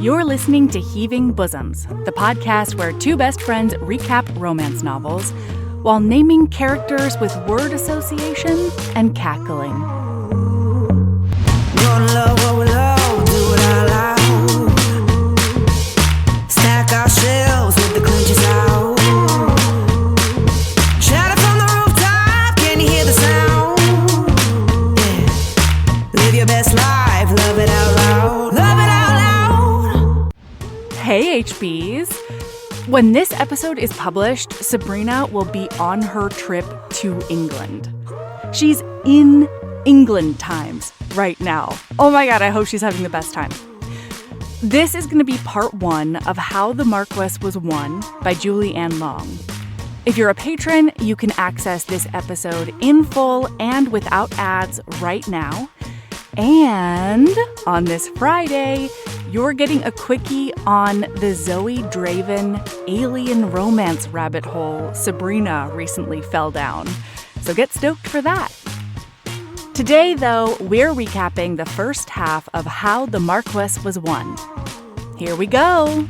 You're listening to Heaving Bosoms, the podcast where two best friends recap romance novels while naming characters with word association and cackling. Gonna love what we love, do it out loud. Stack our shelves with the clinches out. Shout it from the rooftop, can you hear the sound? Yeah. Live your best life, love it out loud. Love it out loud. Hey HBs! When this episode is published, Sabrina will be on her trip to England. She's in England times right now. Oh my god, I hope she's having the best time. This is going to be part one of How the Marquess Was Won by Julie Ann Long. If you're a patron, you can access this episode in full and without ads right now. And on this Friday, you're getting a quickie on the Zoe Draven alien romance rabbit hole Sabrina recently fell down. So get stoked for that. Today, though, we're recapping the first half of How the Marquess Was Won. Here we go.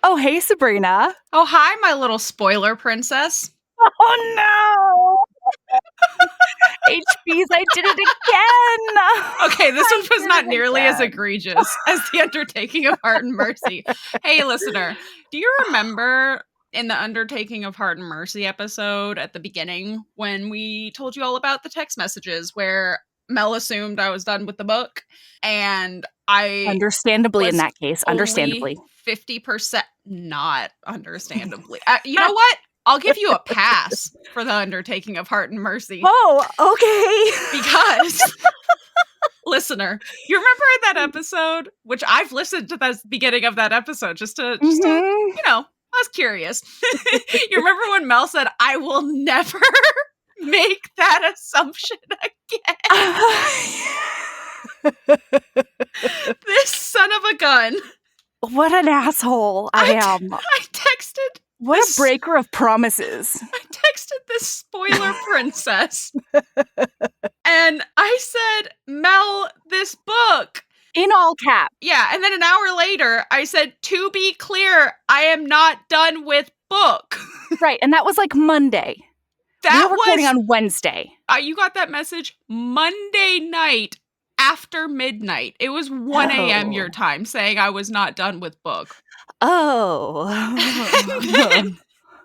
Oh, hey, Sabrina. Oh, hi, my little spoiler princess. Oh, no. HBs, I did it again. Okay, this one was not did it nearly as again. egregious as The Undertaking of Heart and Mercy. Hey, listener, do you remember in the Undertaking of Heart and Mercy episode at the beginning when we told you all about the text messages where Mel assumed I was done with the book and I Understandably, in was that case, understandably. 50% not understandably. You know what? I'll give you a pass for the Undertaking of Heart and Mercy. Oh, okay. Because, listener, you remember that episode, which I've listened to the beginning of that episode just to you know, I was curious. You remember when Mel said, I will never make that assumption again? This son of a gun. What an asshole I am. I texted. What a breaker of promises. I texted this spoiler princess. And I said, Mel, this book. In all caps. Yeah, and then an hour later, I said, to be clear, I am not done with book. Right, and that was like Monday. That we were recording on Wednesday. You got that message Monday night after midnight. It was 1 a.m. your time saying I was not done with book. Oh.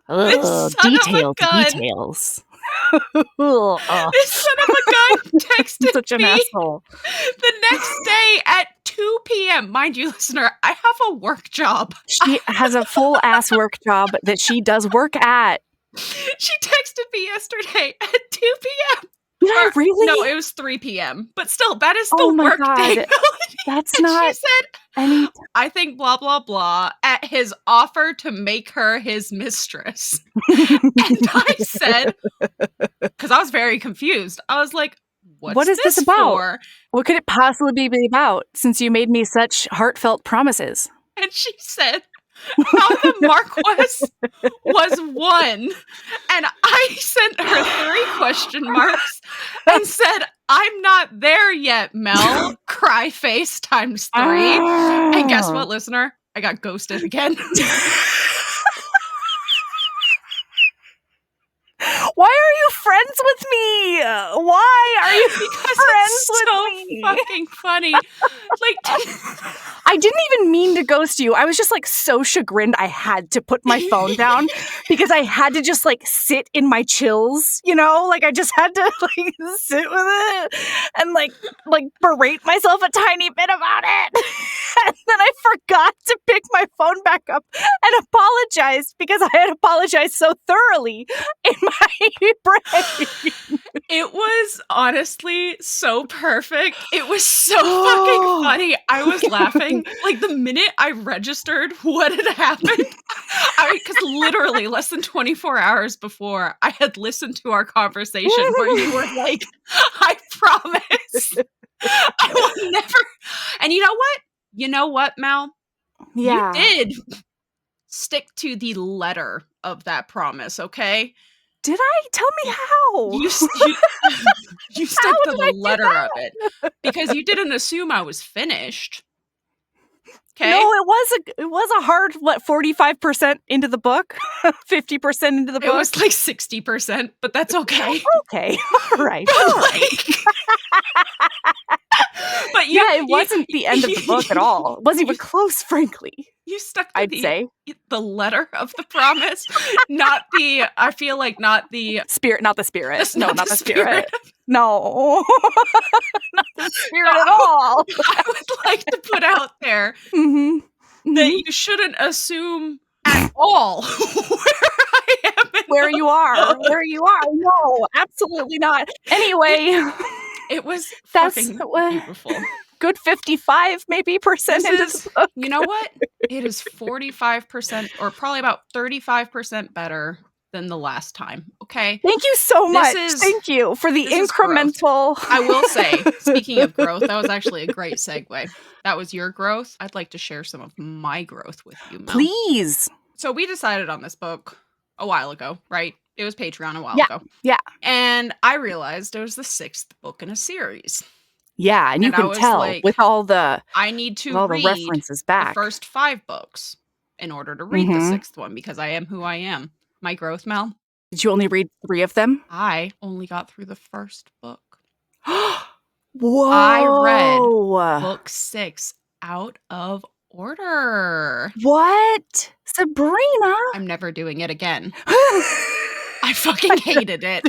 This son of a gun. Details. This son of a gun texted Such an me asshole. the next day at 2 p.m. Mind you, listener, I have a work job. She has a full-ass work job that she does work at. She texted me yesterday at 2 p.m. Did I really? No, it was 3 p.m. But still, that is the Oh my work God. day. That's And not she said, any... I think blah, blah, blah, at his offer to make her his mistress. And I said, because I was very confused, I was like, what is this about? for? What could it possibly be about since you made me such heartfelt promises? And she said, how the Marquess was won. And I sent her 3 question marks and said, I'm not there yet, Mel. Cry face times 3. And guess what, listener? I got ghosted again. Why are you friends with me? Why are you Because friends it's with so me? fucking funny. Like, I didn't even mean to ghost you. I was just like so chagrined I had to put my phone down because I had to just like sit in my chills, you know? Like I just had to like sit with it and like berate myself a tiny bit about it. And then I forgot to pick my phone back up and apologize because I had apologized so thoroughly in my brain. it was honestly so perfect. It was so fucking funny. I was laughing like the minute I registered what had happened. Because literally less than 24 hours before I had listened to our conversation where you were like, I promise I will never. And you know what? You know what, Mel? Yeah. You did stick to the letter of that promise, okay? Did I? Tell me how. You stuck to the letter of it because you didn't assume I was finished. Okay? No, it was a hard 45% into the book, 50% into the book. It was like 60%, but that's okay. Okay, all right. But it wasn't the end of the book at all. It wasn't even close, frankly. You stuck to I'd say the letter of the promise, not the. I feel like not the spirit, not the spirit. No, not the spirit. spirit. No, not the spirit at all. I would like to put out there that you shouldn't assume at all where I am. Where you are. No, absolutely not. Anyway, it was that's beautiful. Good 55 maybe percent into the book. You know what? It is 45% or probably about 35% better than the last time. Okay. Thank you so much. Thank you for the incremental. I will say, speaking of growth, that was actually a great segue. That was your growth. I'd like to share some of my growth with you, Mel. Please. So we decided on this book a while ago, right? It was Patreon a while ago. Yeah. And I realized it was the 6th book in a series. Yeah, and you can tell like, with all the I need to read the references back. The first 5 books in order to read the 6th one because I am who I am. My growth, Mel. Did you only read 3 of them? I only got through the first book. Whoa! I read book 6 out of order. What? Sabrina? I'm never doing it again. I fucking hated it.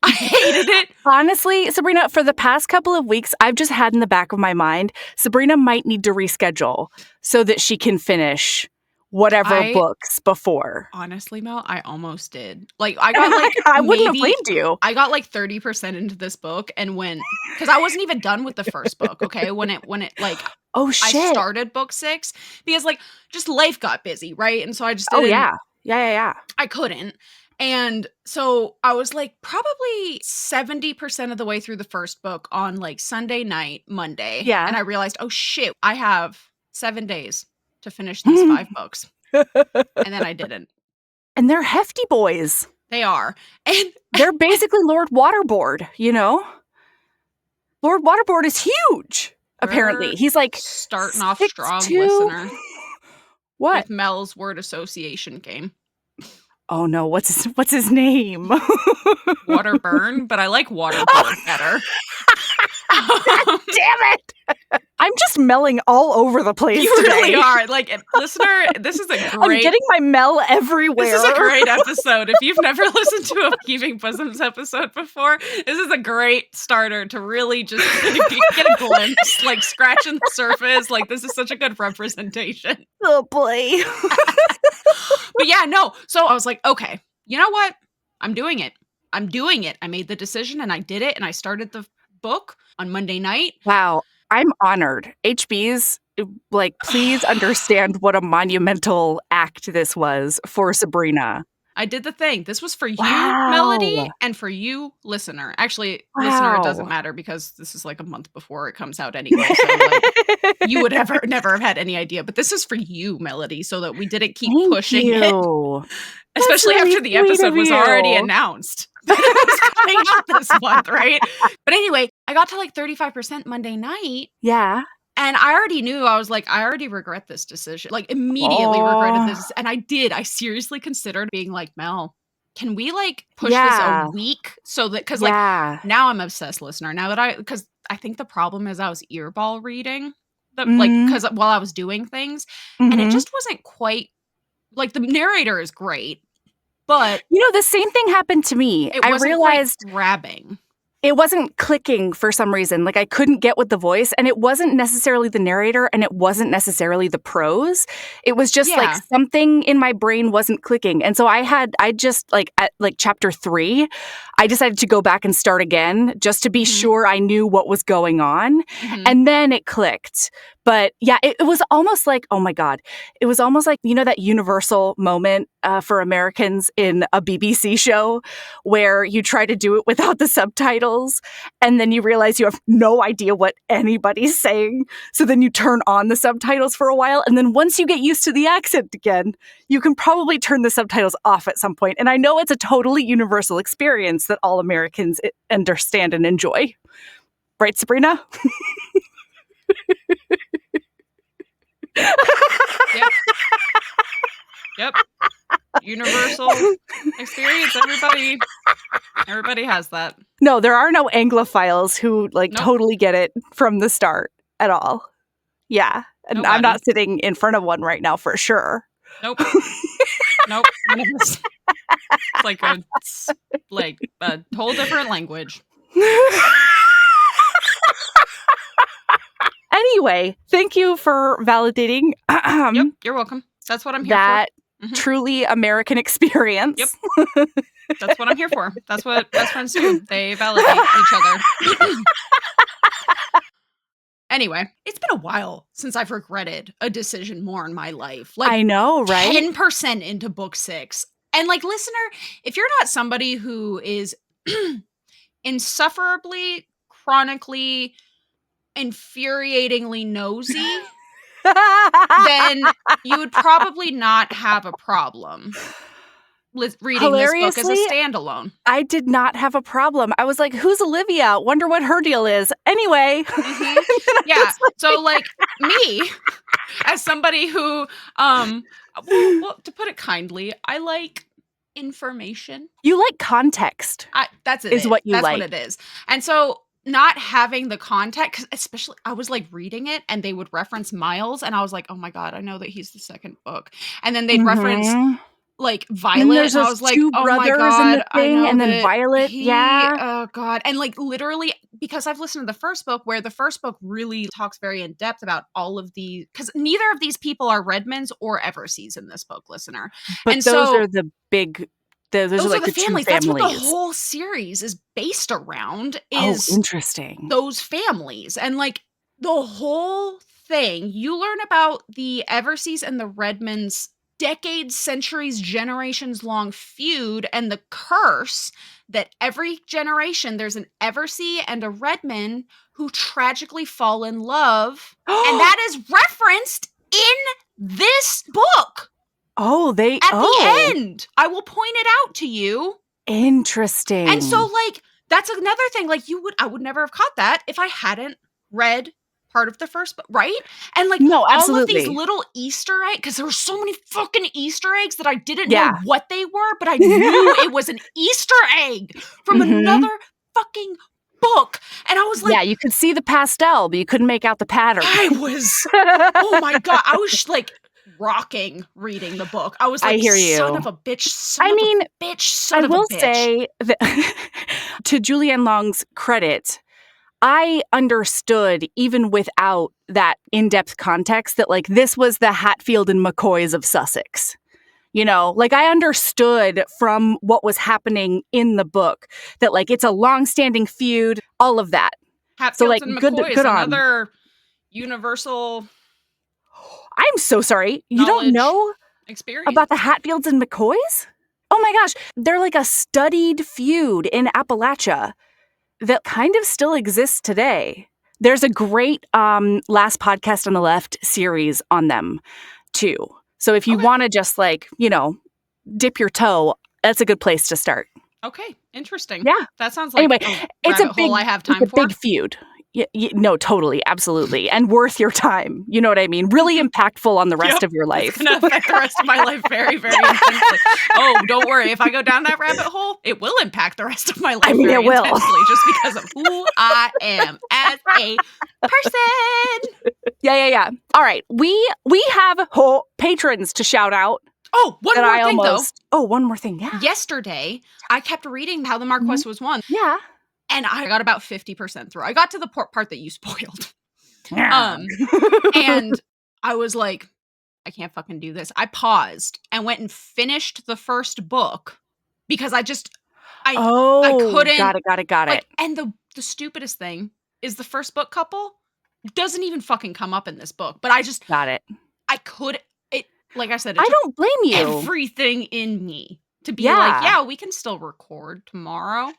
I hated it. Honestly, Sabrina, for the past couple of weeks, I've just had in the back of my mind, Sabrina might need to reschedule so that she can finish whatever books before. Honestly, Mel, I almost did. Like, I got like I wouldn't have blamed you. I got like 30% into this book and because I wasn't even done with the first book, okay? When it like oh shit. I started book 6 because like just life got busy, right? And so I just didn't. Oh yeah. I couldn't. And so I was like probably 70% of the way through the first book on like Sunday night, Monday. Yeah. And I realized, oh shit, I have 7 days to finish these 5 books. And then I didn't. And they're hefty boys. They are. And they're basically Lord Waterboard, you know? Lord Waterboard is huge, apparently. He's like starting off strong, listener. What? With Mel's word association game. Oh no, what's his name? Waterburn, but I like Waterboard better. Damn it! I'm just melling all over the place. You today. really are. Like, listener, this is a great. I'm getting my mel everywhere. This is a great episode. If you've never listened to a Heaving Bosoms episode before, this is a great starter to really just get a glimpse, like scratching the surface. Like, this is such a good representation. Oh boy. But yeah, no. So I was like, okay, you know what? I'm doing it. I made the decision and I did it. And I started the book on Monday night. Wow. I'm honored. HBs, like, please understand what a monumental act this was for Sabrina. I did the thing. This was for you, Melody, and for you, listener. Actually, listener, it doesn't matter because this is like a month before it comes out anyway. So like, you would never have had any idea. But this is for you, Melody, so that we didn't keep pushing it. Especially really after the episode was already announced. It was coming out this month, right? But anyway, I got to like 35% Monday night. Yeah. And I already knew, I was like, I already regret this decision. Like, immediately regretted this. And I did. I seriously considered being like, Mel, can we like push this a week? So that, because like, now I'm obsessed, listener. Now that because I think the problem is I was earball reading, like, because while I was doing things, and it just wasn't quite, like, the narrator is great, but. You know, the same thing happened to me. I realized grabbing. It wasn't clicking for some reason. Like, I couldn't get with the voice, and it wasn't necessarily the narrator, and it wasn't necessarily the prose. It was just like something in my brain wasn't clicking. And so I just like at like chapter 3, I decided to go back and start again just to be sure I knew what was going on. And then it clicked. But yeah, it was almost like, oh my God, it was almost like, that universal moment for Americans in a BBC show where you try to do it without the subtitles and then you realize you have no idea what anybody's saying. So then you turn on the subtitles for a while. And then once you get used to the accent again, you can probably turn the subtitles off at some point. And I know it's a totally universal experience that all Americans understand and enjoy. Right, Sabrina? Yep. Yep. Universal experience. Everybody has that. No, there are no Anglophiles who Nope. totally get it from the start at all. Yeah. And I'm not sitting in front of one right now for sure. Nope. Nope. It's like a whole different language. Anyway, thank you for validating. Yep, you're welcome. That's what I'm here that for. Truly American experience. Yep. That's what I'm here for. That's what best friends do. They validate each other. Anyway, it's been a while since I've regretted a decision more in my life. I know, right? 10% into book 6. And listener, if you're not somebody who is insufferably, chronically, infuriatingly nosy, then you would probably not have a problem reading this book as a standalone. I did not have a problem. I was like, who's Olivia? Wonder what her deal is. Anyway. Mm-hmm. Yeah. So me, as somebody who, well, to put it kindly, I like information. You like context. That's what you like. That's what it is. And so not having the context, because especially I was reading it and they would reference Miles and I was like, oh my God, I know that he's the second book. And then they'd reference Violet and I was like, oh my God, I know and then Violet, oh God. And literally, because I've listened to the first book where the first book really talks very in depth about all of the, because neither of these people are Redmonds or Everseas in this book, listener. But and those are the big, those are the families. That's what the whole series is based around. Interesting. Those families. And the whole thing, you learn about the Everseas and the Redmonds decades, centuries, generations long feud and the curse that every generation there's an Eversea and a Redmond who tragically fall in love. And that is referenced in this book. Oh, at the end. I will point it out to you. Interesting. And so that's another thing. I would never have caught that if I hadn't read part of the first book, right? And no, all of these little Easter eggs, because there were so many fucking Easter eggs that I didn't know what they were, but I knew it was an Easter egg from another fucking book. And I was like, yeah, you could see the pastel, but you couldn't make out the pattern. I was, oh my God, I was rocking reading the book. I was like, I hear you. Son of a bitch. I will say that to Julianne Long's credit, I understood even without that in-depth context that this was the Hatfield and McCoys of Sussex. I understood from what was happening in the book that it's a long-standing feud, all of that. Hatfields and McCoys, good another universal. I'm so sorry. You don't know about the Hatfields and McCoys? Oh my gosh. They're a studied feud in Appalachia that kind of still exists today. There's a great Last Podcast on the Left series on them too. So if you want to just dip your toe, that's a good place to start. Okay. Interesting. Yeah. That sounds like it's a big, I have time it's a big feud. No, totally, absolutely. And worth your time. You know what I mean? Really impactful on the rest of your life. It's going to affect the rest of my life very, very intensely. Oh, don't worry. If I go down that rabbit hole, it will impact the rest of my life very intensely just because of who I am as a person. Yeah. All right. We have patrons to shout out. Oh, one more thing, though. Oh, one more thing, yeah. Yesterday, I kept reading How the Marquess Was Won. Yeah. And I got about 50% through. I got to the part that you spoiled. Yeah. And I was like, I can't fucking do this. I paused and went and finished the first book because I couldn't. Got it. And the stupidest thing is the first book couple doesn't even fucking come up in this book. But Got it. Like I said, it I took don't blame you. everything in me to be Yeah. like, yeah, we can still record tomorrow.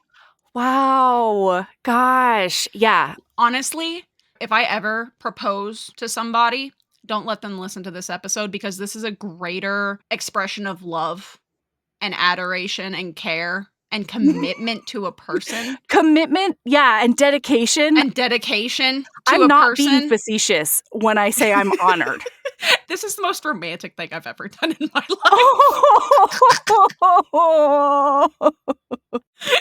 Wow. Gosh. Yeah. Honestly, if I ever propose to somebody, don't let them listen to this episode because this is a greater expression of love and adoration and care and commitment to a person Commitment, yeah, and dedication. and dedication to I'm a not being person. facetious when I say I'm honored. This is the most romantic thing I've ever done in my life.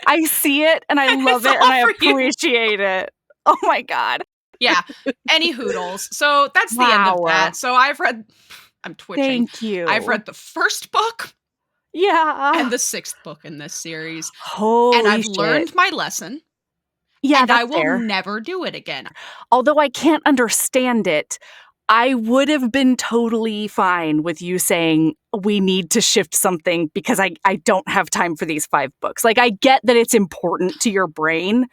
I see it and I love It's it and all I for you. appreciate it. Oh my God. Yeah. Any hoodles. So that's the end of Wow. that. So I'm twitching. Thank you. I've read the first book Yeah. and the 6th book in this series. Holy And I've shit. learned my lesson. Yeah, and that's I will fair. never do it again. Although I can't understand it, I would have been totally fine with you saying we need to shift something because I don't have time for these 5 books. Like, I get that it's important to your brain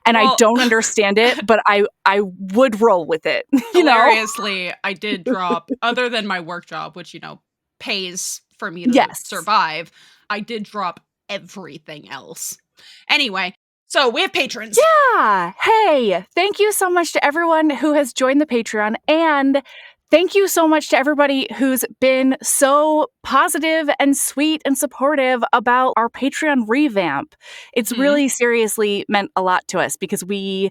and I Well- don't understand it, but I would roll with it. You know? Hilariously, I did drop, other than my work job, which, pays for me to Yes. survive, I did drop everything else. Anyway, so we have patrons. Yeah. Hey, thank you so much to everyone who has joined the Patreon. And thank you so much to everybody who's been so positive and sweet and supportive about our Patreon revamp. It's really seriously meant a lot to us because I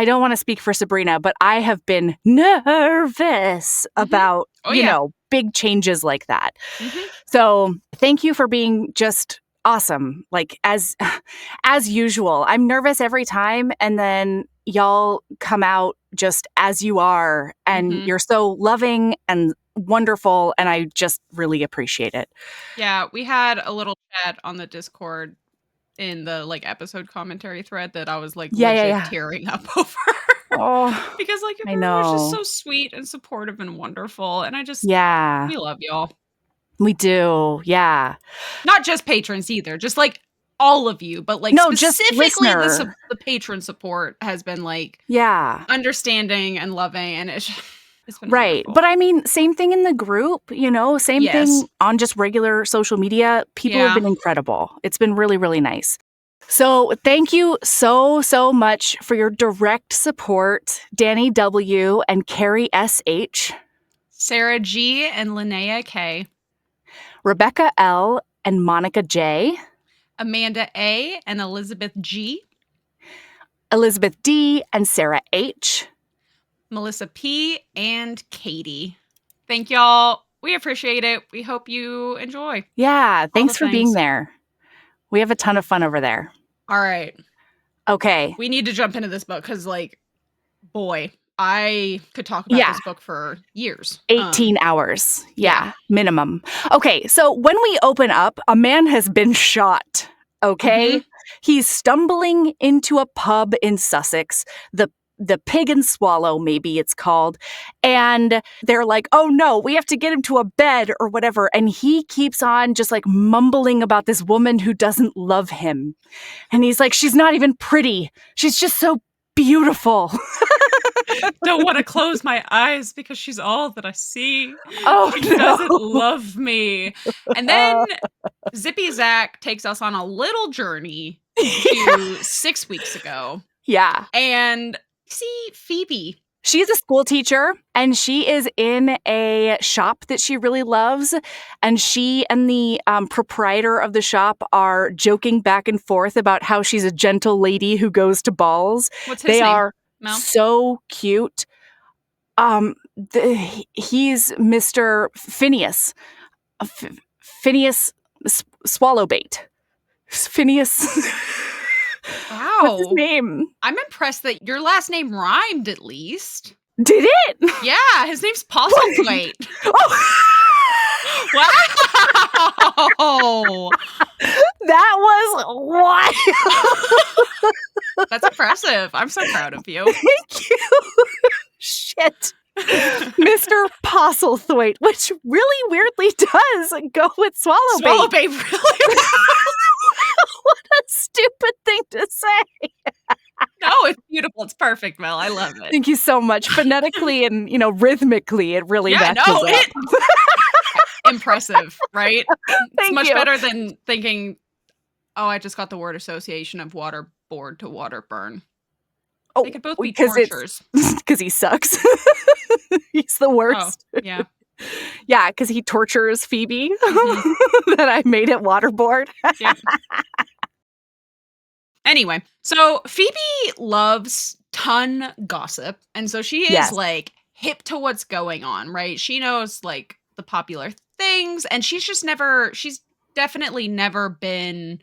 don't want to speak for Sabrina, but I have been nervous about, big changes like that. So thank you for being just awesome. Like as usual, I'm nervous every time. And then y'all come out just as you are. And you're so loving and wonderful. And I just really appreciate it. Yeah, we had a little chat on the Discord in the episode commentary thread that I was legit tearing up over. Oh, because I everyone was just know. so sweet and supportive and wonderful. And Yeah, we love y'all. we do. Yeah. Not just patrons either, just all of you, but No, just specifically listener. the patron support has been Yeah. understanding and loving, and it's been right. wonderful. But I mean, same thing in the group, same thing on just regular social media. People have been incredible. It's been really, really nice. So thank you so, so much for your direct support, Danny W. and Carrie S.H., Sarah G. and Linnea K., Rebecca L. and Monica J., Amanda A. and Elizabeth G., Elizabeth D. and Sarah H., Melissa P. and Katie. Thank y'all. We appreciate it. We hope you enjoy. Yeah, thanks for being there. We have a ton of fun over there. All right. Okay. We need to jump into this book because, boy, I could talk about this book for years. 18 hours. Yeah, minimum. Okay, so when we open up, a man has been shot, okay? He's stumbling into a pub in Sussex, the Pig and Swallow, maybe it's called. And they're like, oh no, we have to get him to a bed or whatever. And he keeps on just mumbling about this woman who doesn't love him. And he's like, she's not even pretty. She's just so beautiful. Don't want to close my eyes because she's all that I see. Oh, she doesn't love me. And then Zippy Zach takes us on a little journey to 6 weeks ago. Yeah. And see Phoebe. She's a school teacher and she is in a shop that she really loves. And she and the proprietor of the shop are joking back and forth about how she's a gentle lady who goes to balls. What's his name? They are Mel? so cute. He's Mr. Phineas. Phineas Swallowbait. Phineas. Wow. What's his name? I'm impressed that your last name rhymed at least. Did it? Yeah, his name's Postlethwaite. Wow. That was wild. That's impressive. I'm so proud of you. Thank you. Shit. Mr. Postlethwaite, which really weirdly does go with Swallowbait. Swallowbait, really? What a stupid thing to say. No, it's beautiful. It's perfect, Mel. I love it. Thank you so much. Phonetically and, rhythmically, it really matches up. Impressive, right? It's Thank much you. better than thinking, oh, I just got the word association of waterboard to waterburn. Oh, They could both be because tortures. because he sucks. He's the worst. Oh, yeah. Yeah, because he tortures Phoebe Mhm. that I made it waterboard. Yep. Anyway, so Phoebe loves ton gossip, and so she is Yes. like hip to what's going on, right? She knows like the popular things, and she's definitely never been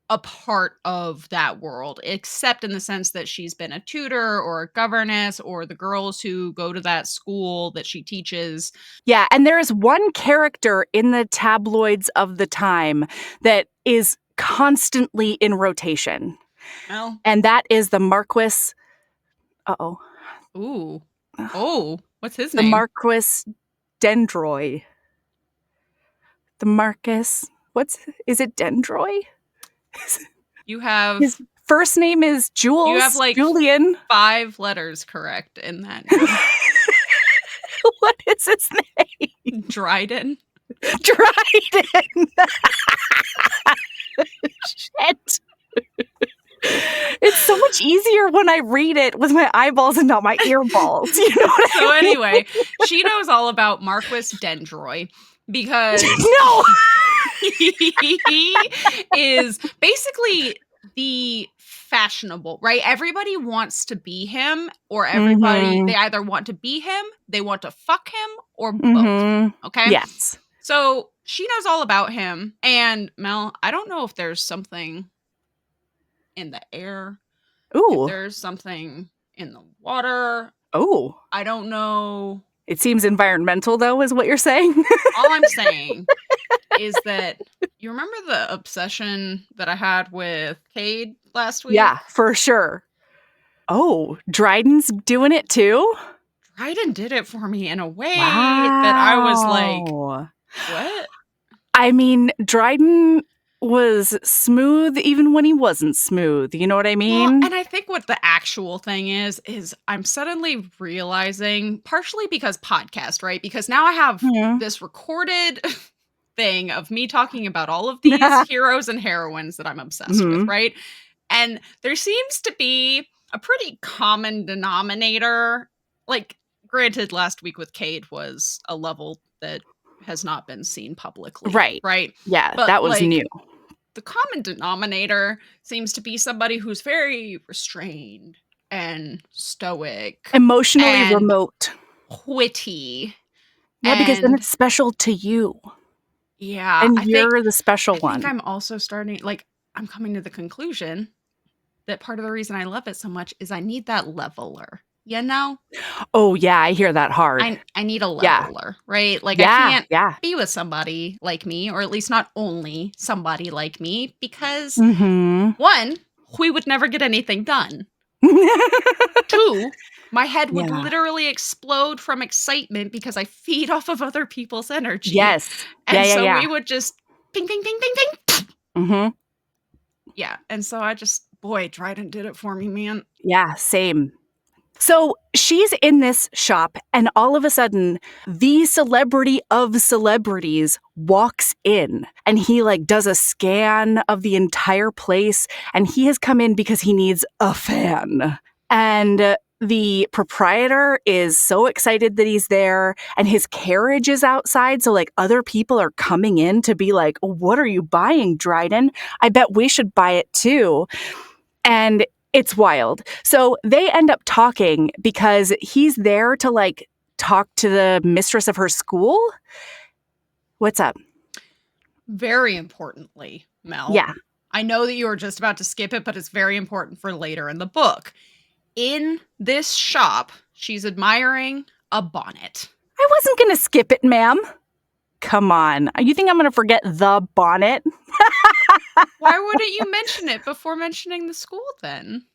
a part of that world, except in the sense that she's been a tutor or a governess or the girls who go to that school that she teaches. Yeah, and there is one character in the tabloids of the time that is constantly in rotation, Well, and that is the Marquis. Uh-oh. ooh. Oh, what's his The name? Marquis Dendroy. The Marcus. Is it Dendroy? You have His first name is Jules. You have, like, Julian. 5 letters correct in that name. What is his name? Dryden. Dryden. Shit. It's so much easier when I read it with my eyeballs and not my earballs. You know what So I mean? anyway, she knows all about Marquis Dendroy because No. he is basically the fashionable, right? Everybody wants to be him, or everybody, they either want to be him, they want to fuck him, or both. Okay? Yes. So she knows all about him. And Mel, I don't know if there's something in the air, if Ooh. there's something in the water. Oh. I don't know. It seems environmental, though, is what you're saying. All I'm saying is that you remember the obsession that I had with Cade last week? Yeah, for sure. Oh, Dryden's doing it too? Dryden did it for me in a way that I was like, Wow. what? I mean, Dryden was smooth even when he wasn't smooth. You know what I Well, mean? and I think what the actual thing is I'm suddenly realizing, partially because podcast, right? Because now I have Mhm. this recorded thing of me talking about all of these heroes and heroines that I'm obsessed with, Mhm. right? And there seems to be a pretty common denominator. Like, granted, last week with Cade was a level that has not been seen publicly. Right. Right. Yeah, But, that was like, new. the common denominator seems to be somebody who's very restrained and stoic, Emotionally and remote. witty. Yeah, because then And it's special to you. yeah, And I you're the special think one. I'm also I'm coming to the conclusion that part of the reason I love it so much is I need that leveler. You know? Oh, yeah, I hear that hard. I need a Yeah. leveler, right? Like, Yeah, I can't yeah. be with somebody like me, or at least not only somebody like me, because Mhm. 1, we would never get anything done. 2, my head would Yeah. literally explode from excitement because I feed off of other people's energy. Yes. And Yeah, so yeah, we would just ping, ping, ping, ping, ping. Mhm. Yeah. And so boy, Dryden did it for me, man. Yeah, same. So she's in this shop, and all of a sudden, the celebrity of celebrities walks in, and he like does a scan of the entire place, and he has come in because he needs a fan. And the proprietor is so excited that he's there, and his carriage is outside, so like other people are coming in to be like, "What are you buying, Dryden? I bet we should buy it too." And it's wild. So they end up talking because he's there to like talk to the mistress of her school. What's up? Very importantly, Mel. Yeah. I know that you were just about to skip it, but it's very important for later in the book. In this shop, she's admiring a bonnet. I wasn't going to skip it, ma'am. Come on. You think I'm going to forget the bonnet? Why wouldn't you mention it before mentioning the school then?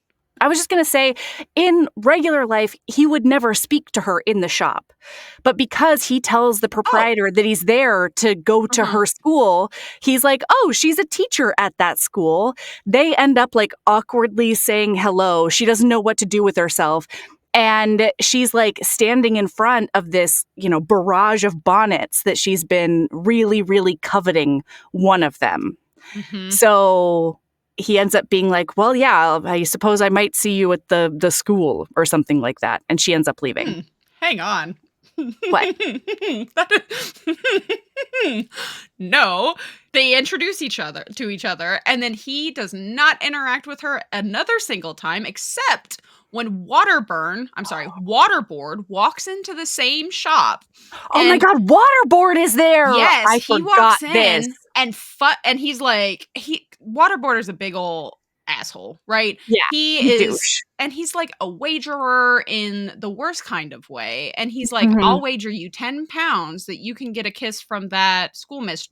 I was just going to say, in regular life, he would never speak to her in the shop. But because he tells the proprietor that he's there to go to her school, he's like, oh, she's a teacher at that school. They end up like awkwardly saying hello. She doesn't know what to do with herself. And she's like standing in front of this, barrage of bonnets that she's been really, really coveting one of them. Mm-hmm. So he ends up being like, well, yeah, I suppose I might see you at the school or something like that. And she ends up leaving. Hang on. What? No, they introduce to each other, and then he does not interact with her another single time, except when Waterboard walks into the same shop. Oh my God, Waterboard is there! Yes, I he forgot walks in this. and he's like, Waterboard is a big ol' asshole, right? Yeah, he is, douche. and he's like a wagerer in the worst kind of way. And he's like, Mhm. I'll wager you 10 pounds that you can get a kiss from that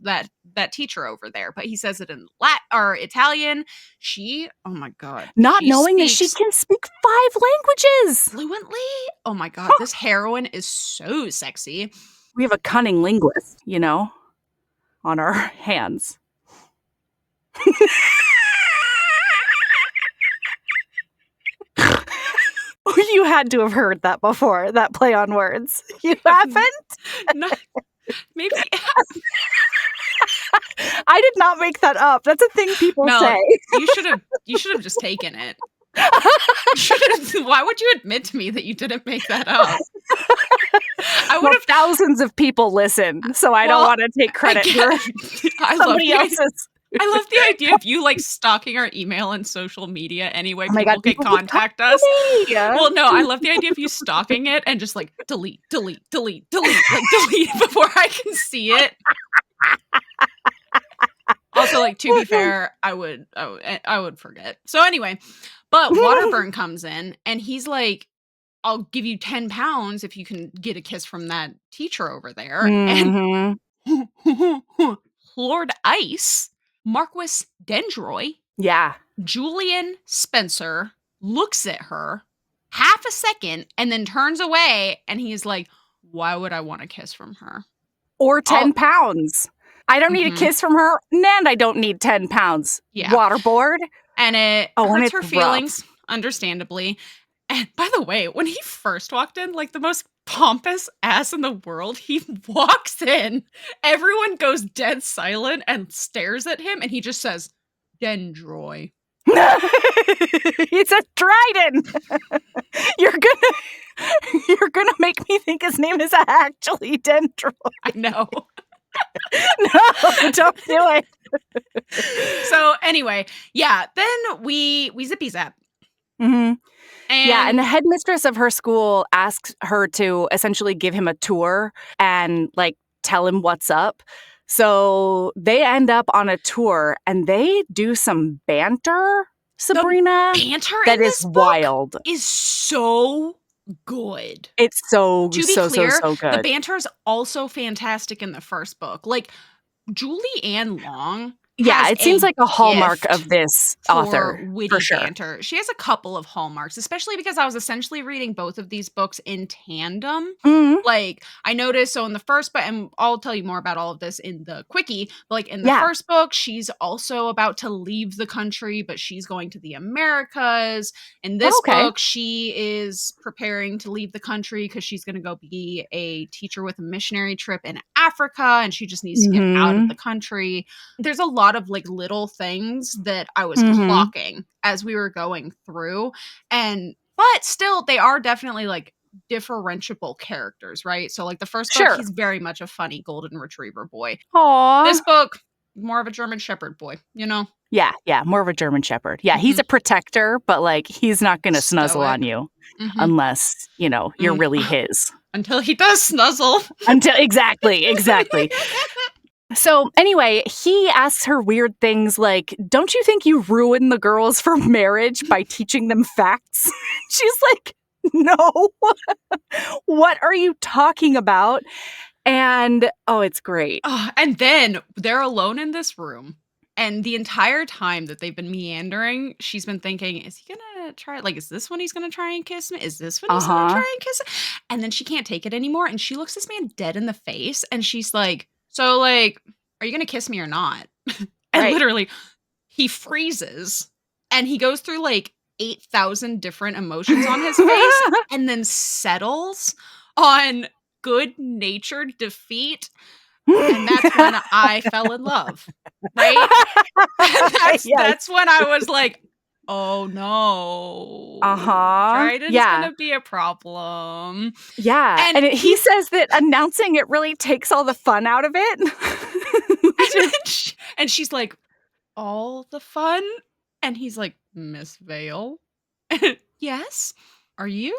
that teacher over there. But he says it in Latin or Italian. Oh my God. Not knowing that speaks she can speak 5 languages. fluently. Oh my God. This heroine is so sexy. We have a cunning linguist, on our hands. You had to have heard that before, that play on words. You haven't? No, maybe. I did not make that up. That's a thing people say. You should have just taken it. Why would you admit to me that you didn't make that up? I would have. Thousands of people listen, so I don't want to take credit for somebody else's. I love the idea of you like stalking our email and social media anyway. Oh my God, people contact us. Yeah. Well, no, I love the idea of you stalking it and just like delete, like delete before I can see it. Also, like, to be fair, I would forget. So anyway, but Waterburn comes in and he's like, I'll give you 10 pounds if you can get a kiss from that teacher over there. Mhm. And Lord Ice, Marquis Dendroy, Yeah. Julian Spencer looks at her half a second and then turns away, and he's like, why would I want a kiss from her? Or 10 pounds. I don't need a kiss from her, and I don't need 10 pounds. Yeah. Waterboard. And it hurts her rough. feelings, understandably. And by the way, when he first walked in, like the most pompous ass in the world, he walks in, everyone goes dead silent and stares at him, and he just says, Dendroy. It's a trident. You're gonna make me think his name is actually Dendroy. I know. No, don't do it. So anyway, yeah, then we zippy zap. Mm-hmm. And the headmistress of her school asks her to essentially give him a tour and like tell him what's up. So they end up on a tour and they do some banter, Sabrina. The banter that in is this book wild. Is so good. It's so to be clear, so good. The banter is also fantastic in the first book. Like Julie Ann Long. Yeah, it seems like a hallmark of this author, witty for sure. banter. She has a couple of hallmarks, especially because I was essentially reading both of these books in tandem. Mm-hmm. Like, I noticed, so in the first book, and I'll tell you more about all of this in the quickie, but like in the first book, she's also about to leave the country, but she's going to the Americas. In this book, she is preparing to leave the country because she's going to go be a teacher with a missionary trip in Africa, and she just needs to get out of the country. There's a lot of like little things that I was clocking as we were going through, but still they are definitely like differentiable characters, right? So like the first book, he's very much a funny golden retriever boy. Aww. This book, more of a German Shepherd boy, Yeah, more of a German Shepherd. Yeah, he's a protector, but like he's not gonna snuzzle on you unless, you're really his. Until he does snuzzle. Exactly. So anyway, he asks her weird things like, don't you think you ruin the girls for marriage by teaching them facts? She's like, no. What are you talking about? And it's great. And then they're alone in this room. And the entire time that they've been meandering, she's been thinking, is he gonna try? Like, is this when he's gonna try and kiss me? Is this when he's gonna try and kiss me? And then she can't take it anymore, and she looks this man dead in the face, and she's like, "So, like, are you gonna kiss me or not?" And Right. literally, he freezes, and he goes through, like, 8,000 different emotions on his face, and then settles on good-natured defeat, and that's when I fell in love, right? And Yes. that's when I was like, "Oh, no. Dryden's Yeah. gonna be a problem." Yeah. And And he says that announcing it really takes all the fun out of it. and she's like, "All the fun?" And he's like, "Miss Vale?" "Yes? Are you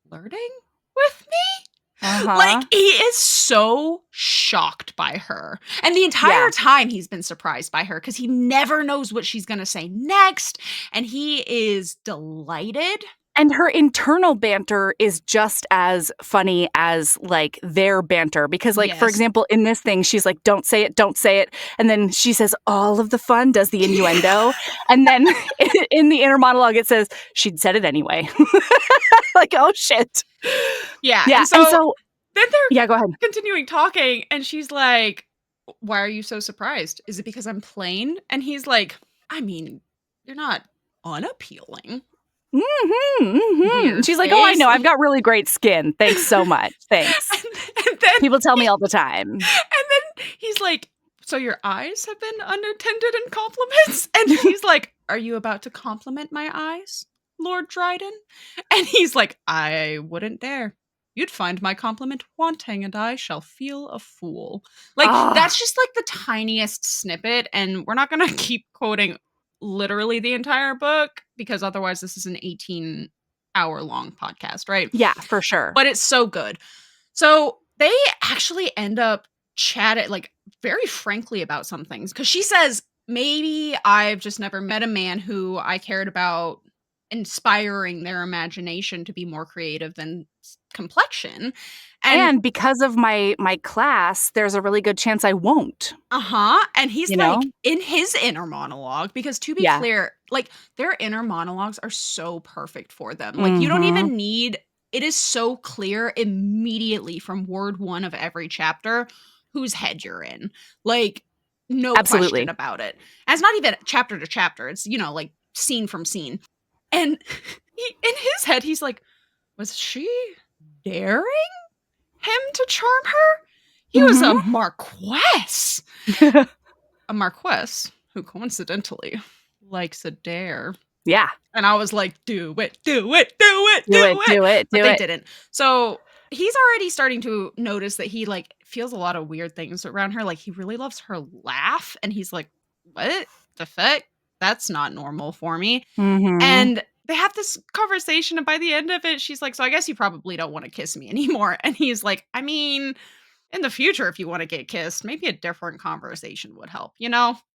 flirting with me?" Like, he is so shocked by her. And the entire time he's been surprised by her because he never knows what she's gonna say next, and he is delighted. And her internal banter is just as funny as, like, their banter because, like, for Yes. example, in this thing, she's like, don't say it," and then she says, "All of the fun," does the innuendo, and then in the inner monologue, it says, "She'd said it anyway." Like, oh, shit. Yeah, Yeah, and so then they're yeah, go ahead. continuing talking, and she's like, "Why are you so surprised? Is it because I'm plain?" And he's like, "I mean, you're not unappealing." Weird She's like, "Oh, I face. know. I've got really great skin. Thanks so much. Thanks. And then People tell me all the time." and then he's like, "So your eyes have been unattended in compliments?" And she's like, "Are you about to compliment my eyes, Lord Dryden?" And he's like, "I wouldn't dare. You'd find my compliment wanting, and I shall feel a fool." Like, that's just like the tiniest snippet, and we're not gonna keep quoting literally the entire book because otherwise this is an 18-hour-long podcast, right? Yeah, for sure. But it's so good. So they actually end up chatting, like, very frankly about some things. Because she says, maybe I've just never met a man who I cared about inspiring their imagination to be more creative than complexion. And because of my class, there's a really good chance I won't. And he's You like, know? in his inner monologue, because to be Yeah. clear, like, their inner monologues are so perfect for them. Like, you don't even need, it is so clear immediately from word one of every chapter whose head you're in. Like, no Absolutely. question about it. And it's not even chapter to chapter, it's, like, scene from scene. And in his head, he's like, was she daring him to charm her? He was a marquess. A marquess who coincidentally likes a dare. Yeah. And I was like, do it, do it, do it, do it. Do it. But they didn't. So he's already starting to notice that he, like, feels a lot of weird things around her. Like, he really loves her laugh. And he's like, what the fuck? That's not normal for me. And they have this conversation, and by the end of it, she's like, so I guess you probably don't want to kiss me anymore. And he's like, I mean, in the future, if you want to get kissed, maybe a different conversation would help,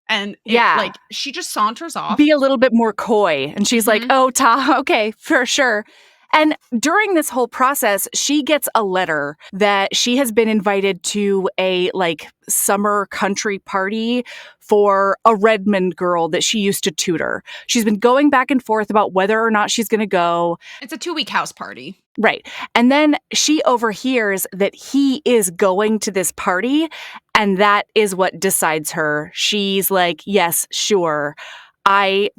And like, she just saunters off. Be a little bit more coy. And she's like, oh, okay, for sure. And during this whole process, she gets a letter that she has been invited to a, like, summer country party for a Redmond girl that she used to tutor. She's been going back and forth about whether or not she's going to go. It's a 2-week house party. Right. And then she overhears that he is going to this party, and that is what decides her. She's like, yes, sure.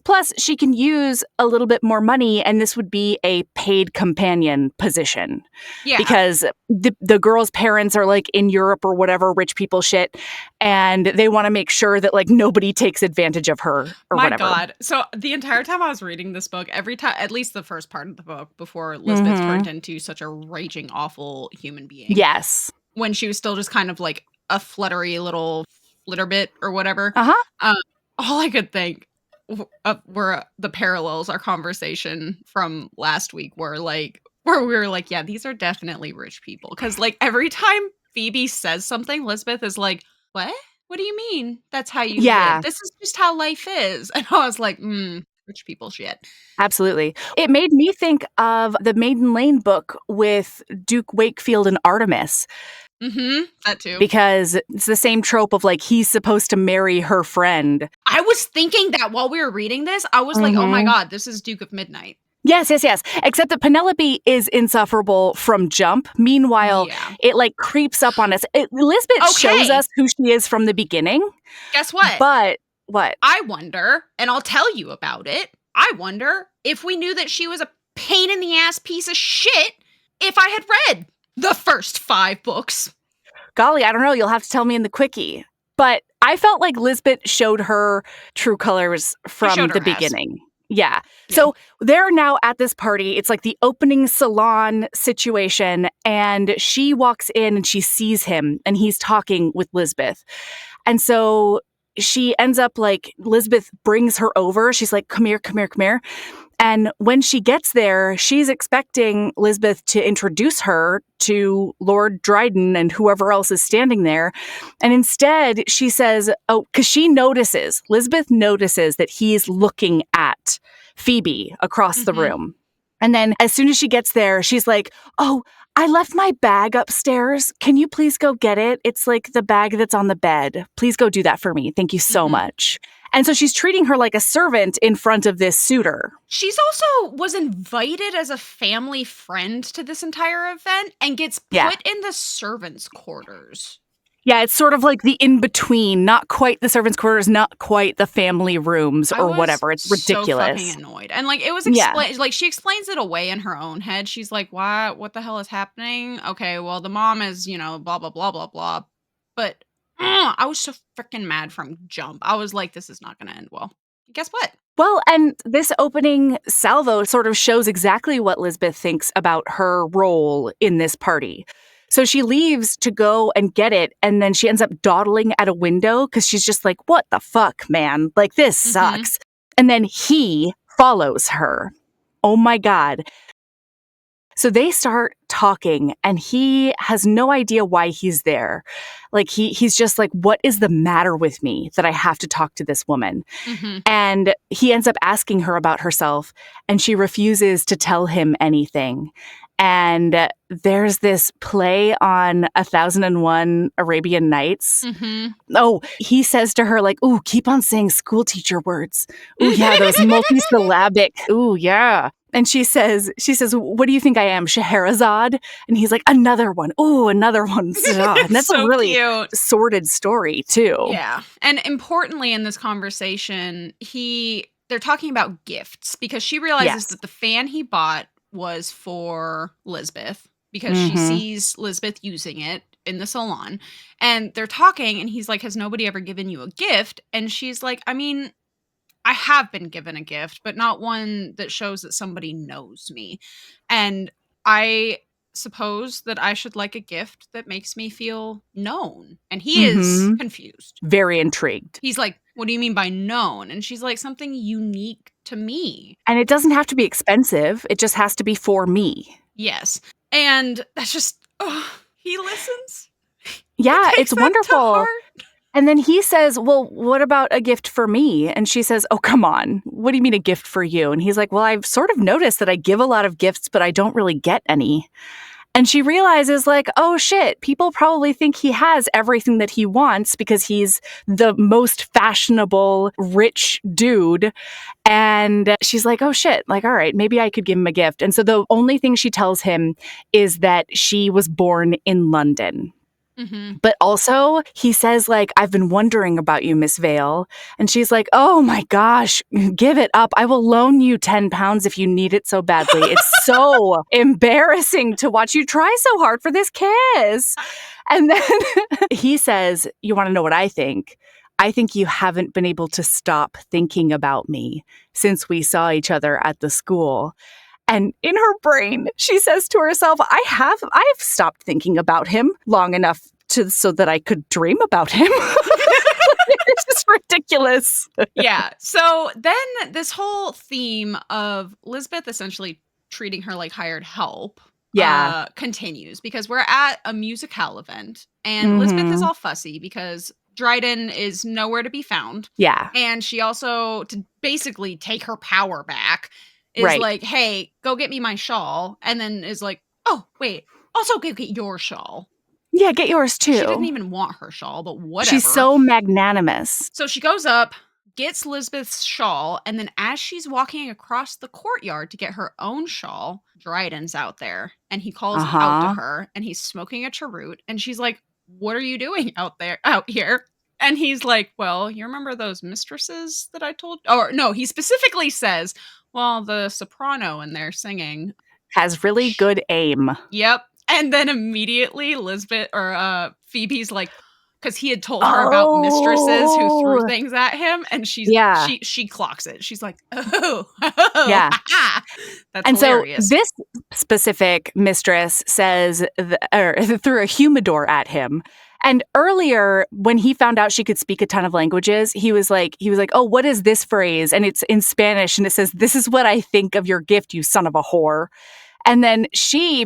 Plus she can use a little bit more money, and this would be a paid companion position. Yeah. Because the girl's parents are, like, in Europe or whatever, rich people shit, and they want to make sure that, like, nobody takes advantage of her or whatever. My God. So the entire time I was reading this book, every time, at least the first part of the book, before Elizabeth turned into such a raging, awful human being. Yes. When she was still just kind of like a fluttery little flitterbit or whatever. All I could think were the parallels, our conversation from last week, where we were like, yeah, these are definitely rich people. Because, like, every time Phoebe says something, Elizabeth is like, what? What do you mean? That's how you live. This is just how life is. And I was like, rich people shit. Absolutely. It made me think of the Maiden Lane book with Duke Wakefield and Artemis. That too. Because it's the same trope of like, he's supposed to marry her friend. I was thinking that while we were reading this, I was like, oh my God, this is Duke of Midnight. Yes. Except that Penelope is insufferable from jump. Meanwhile, it like creeps up on us. Elizabeth shows us who she is from the beginning. Guess what? But what? I wonder, and I'll tell you about it. I wonder if we knew that she was a pain in the ass piece of shit if I had read the first 5 books. Golly, I don't know. You'll have to tell me in the quickie. But I felt like Lisbeth showed her true colors from the beginning. Yeah. So they're now at this party. It's like the opening salon situation. And she walks in and she sees him and he's talking with Lisbeth. And so she ends up like, Lisbeth brings her over. She's like, come here. And when she gets there, she's expecting Lisbeth to introduce her to Lord Dryden and whoever else is standing there. And instead, she says, because Lisbeth notices that he's looking at Phoebe across the room. And then as soon as she gets there, she's like, oh, I left my bag upstairs. Can you please go get it? It's like the bag that's on the bed. Please go do that for me. Thank you so much. And so she's treating her like a servant in front of this suitor. She's also was invited as a family friend to this entire event and gets put in the servants' quarters. Yeah, it's sort of like the in-between, not quite the servants' quarters, not quite the family rooms or whatever. It's ridiculous. So fucking annoyed. And like it was explained, like she explains it away in her own head. She's like, what the hell is happening? Okay, well the mom is, blah, blah, blah, blah, blah. But I was so freaking mad from jump. I was like, this is not going to end well. Guess what? Well, and this opening salvo sort of shows exactly what Lisbeth thinks about her role in this party. So she leaves to go and get it, and then she ends up dawdling at a window because she's just like, what the fuck, man? Like, this sucks. And then he follows her. Oh my God. So they start talking, and he has no idea why he's there. Like, he's just like, what is the matter with me that I have to talk to this woman? And he ends up asking her about herself, and she refuses to tell him anything. And there's this play on 1001 Arabian Nights. Oh, he says to her, like, ooh, keep on saying school teacher words. Ooh, yeah, those multisyllabic. Ooh, yeah. And she says, what do you think I am, Scheherazade? And he's like, another one. Ooh, another one. And that's so a really cute, sordid story, too. Yeah. And importantly in this conversation, they're talking about gifts because she realizes that the fan he bought was for Lisbeth because she sees Lisbeth using it in the salon. And they're talking and he's like, has nobody ever given you a gift? And she's like, I mean, I have been given a gift, but not one that shows that somebody knows me. And I suppose that I should like a gift that makes me feel known. And he is confused. Very intrigued. He's like, what do you mean by known? And she's like, something unique to me. And it doesn't have to be expensive. It just has to be for me. Yes. And that's just, he listens. Yeah, it's wonderful. And then he says, well, what about a gift for me? And she says, oh, come on. What do you mean a gift for you? And he's like, well, I've sort of noticed that I give a lot of gifts, but I don't really get any. And she realizes, like, oh, shit, people probably think he has everything that he wants because he's the most fashionable, rich dude. And she's like, oh, shit, like, all right, maybe I could give him a gift. And so the only thing she tells him is that she was born in London. But also, he says, like, I've been wondering about you, Miss Vale. And she's like, oh my gosh, give it up. I will loan you 10 pounds if you need it so badly. It's so embarrassing to watch you try so hard for this kiss. And then he says, you want to know what I think? I think you haven't been able to stop thinking about me since we saw each other at the school. And in her brain, she says to herself, I've stopped thinking about him long enough so that I could dream about him. It's just ridiculous. Yeah. So then this whole theme of Lisbeth essentially treating her like hired help continues because we're at a musicale event and Lisbeth is all fussy because Dryden is nowhere to be found. Yeah. And she also, to basically take her power back, is like, hey, go get me my shawl. And then is like, oh, wait, also go get your shawl. Yeah, get yours too. She didn't even want her shawl, but whatever. She's so magnanimous. So she goes up, gets Lisbeth's shawl, and then as she's walking across the courtyard to get her own shawl, Dryden's out there, and he calls out to her, and he's smoking a cheroot, and she's like, "What are you doing out here?" And he's like, "Well, you remember those mistresses that I told?" Or no, he specifically says, "Well, the soprano in there singing has really good aim." Yep. And then immediately Phoebe's like, because he had told her about mistresses who threw things at him, and she clocks it. She's like, yeah. That's and hilarious. So this specific mistress says, threw a humidor at him. And earlier, when he found out she could speak a ton of languages, he was like, "Oh, what is this phrase?" And it's in Spanish, and it says, "This is what I think of your gift, you son of a whore." And then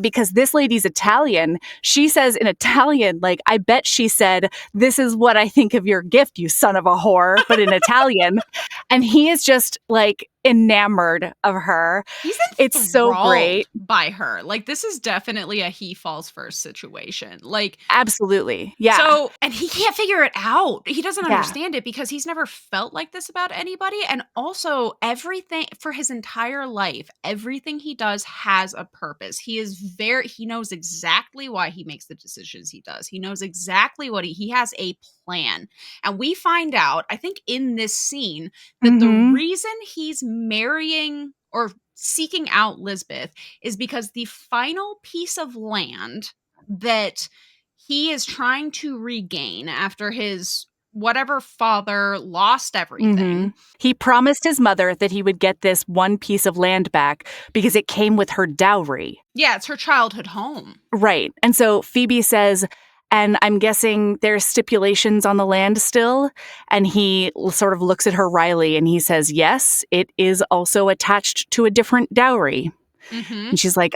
because this lady's Italian, she says in Italian, like, I bet she said, "This is what I think of your gift, you son of a whore," but in Italian. And he is just like enamored of her. It's so great by her. Like, this is definitely a he falls first situation. Like, absolutely. Yeah. So, and he can't figure it out. He doesn't understand it because he's never felt like this about anybody. And also, everything for his entire life, everything he does has a purpose. He knows exactly why he makes the decisions he does. He knows exactly what he has a plan. And we find out, I think in this scene, that the reason he's marrying or seeking out Lisbeth is because the final piece of land that he is trying to regain after his whatever father lost everything. He promised his mother that he would get this one piece of land back because it came with her dowry. Yeah, it's her childhood home. Right. And so Phoebe says, and I'm guessing there's stipulations on the land still. And he sort of looks at her wryly and he says, yes, it is also attached to a different dowry. And she's like,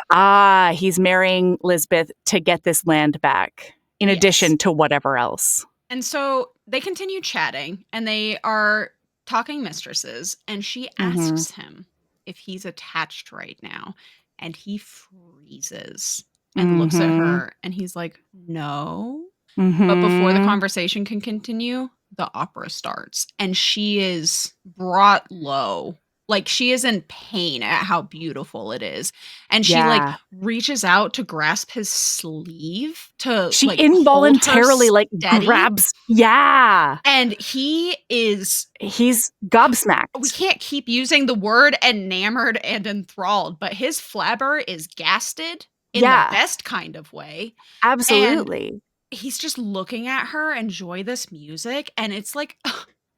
he's marrying Lisbeth to get this land back in addition to whatever else. And so they continue chatting and they are talking mistresses. And she asks him if he's attached right now. And he freezes and looks at her and he's like, no. But before the conversation can continue, the opera starts and she is brought low. Like, she is in pain at how beautiful it is. And she like reaches out to grasp his sleeve to she like involuntarily like grabs. Yeah. And he's gobsmacked. We can't keep using the word enamored and enthralled, but his flabber is gasted in the best kind of way. Absolutely. And he's just looking at her enjoy this music, and it's like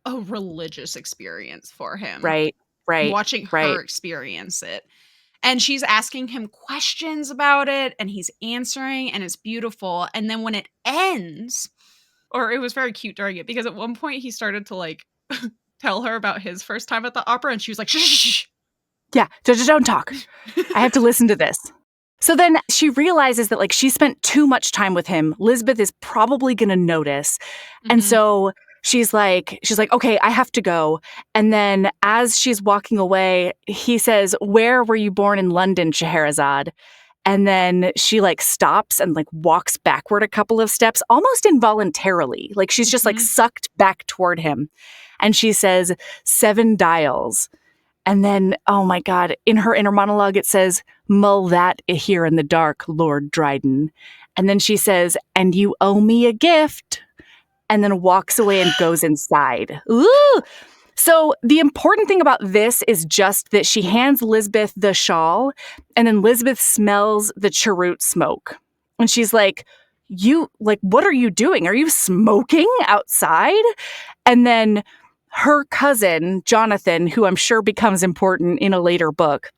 a religious experience for him. Right. Watching her experience it. And she's asking him questions about it, and he's answering, and it's beautiful. And then when it ends, or it was very cute during it, because at one point he started to like tell her about his first time at the opera, and she was like, shh. Yeah, don't talk. I have to listen to this. So then she realizes that like she spent too much time with him. Lisbeth is probably going to notice. And so she's like, okay, I have to go. And then as she's walking away, he says, where were you born in London, Scheherazade? And then she like stops and like walks backward a couple of steps, almost involuntarily. Like she's just like sucked back toward him. And she says, 7 dials. And then, oh my God, in her inner monologue, it says, mull that here in the dark, Lord Dryden. And then she says, and you owe me a gift. And then walks away and goes inside. Ooh! So the important thing about this is just that she hands Lisbeth the shawl, and then Lisbeth smells the cheroot smoke. And she's like, what are you doing? Are you smoking outside? And then her cousin, Jonathan, who I'm sure becomes important in a later book,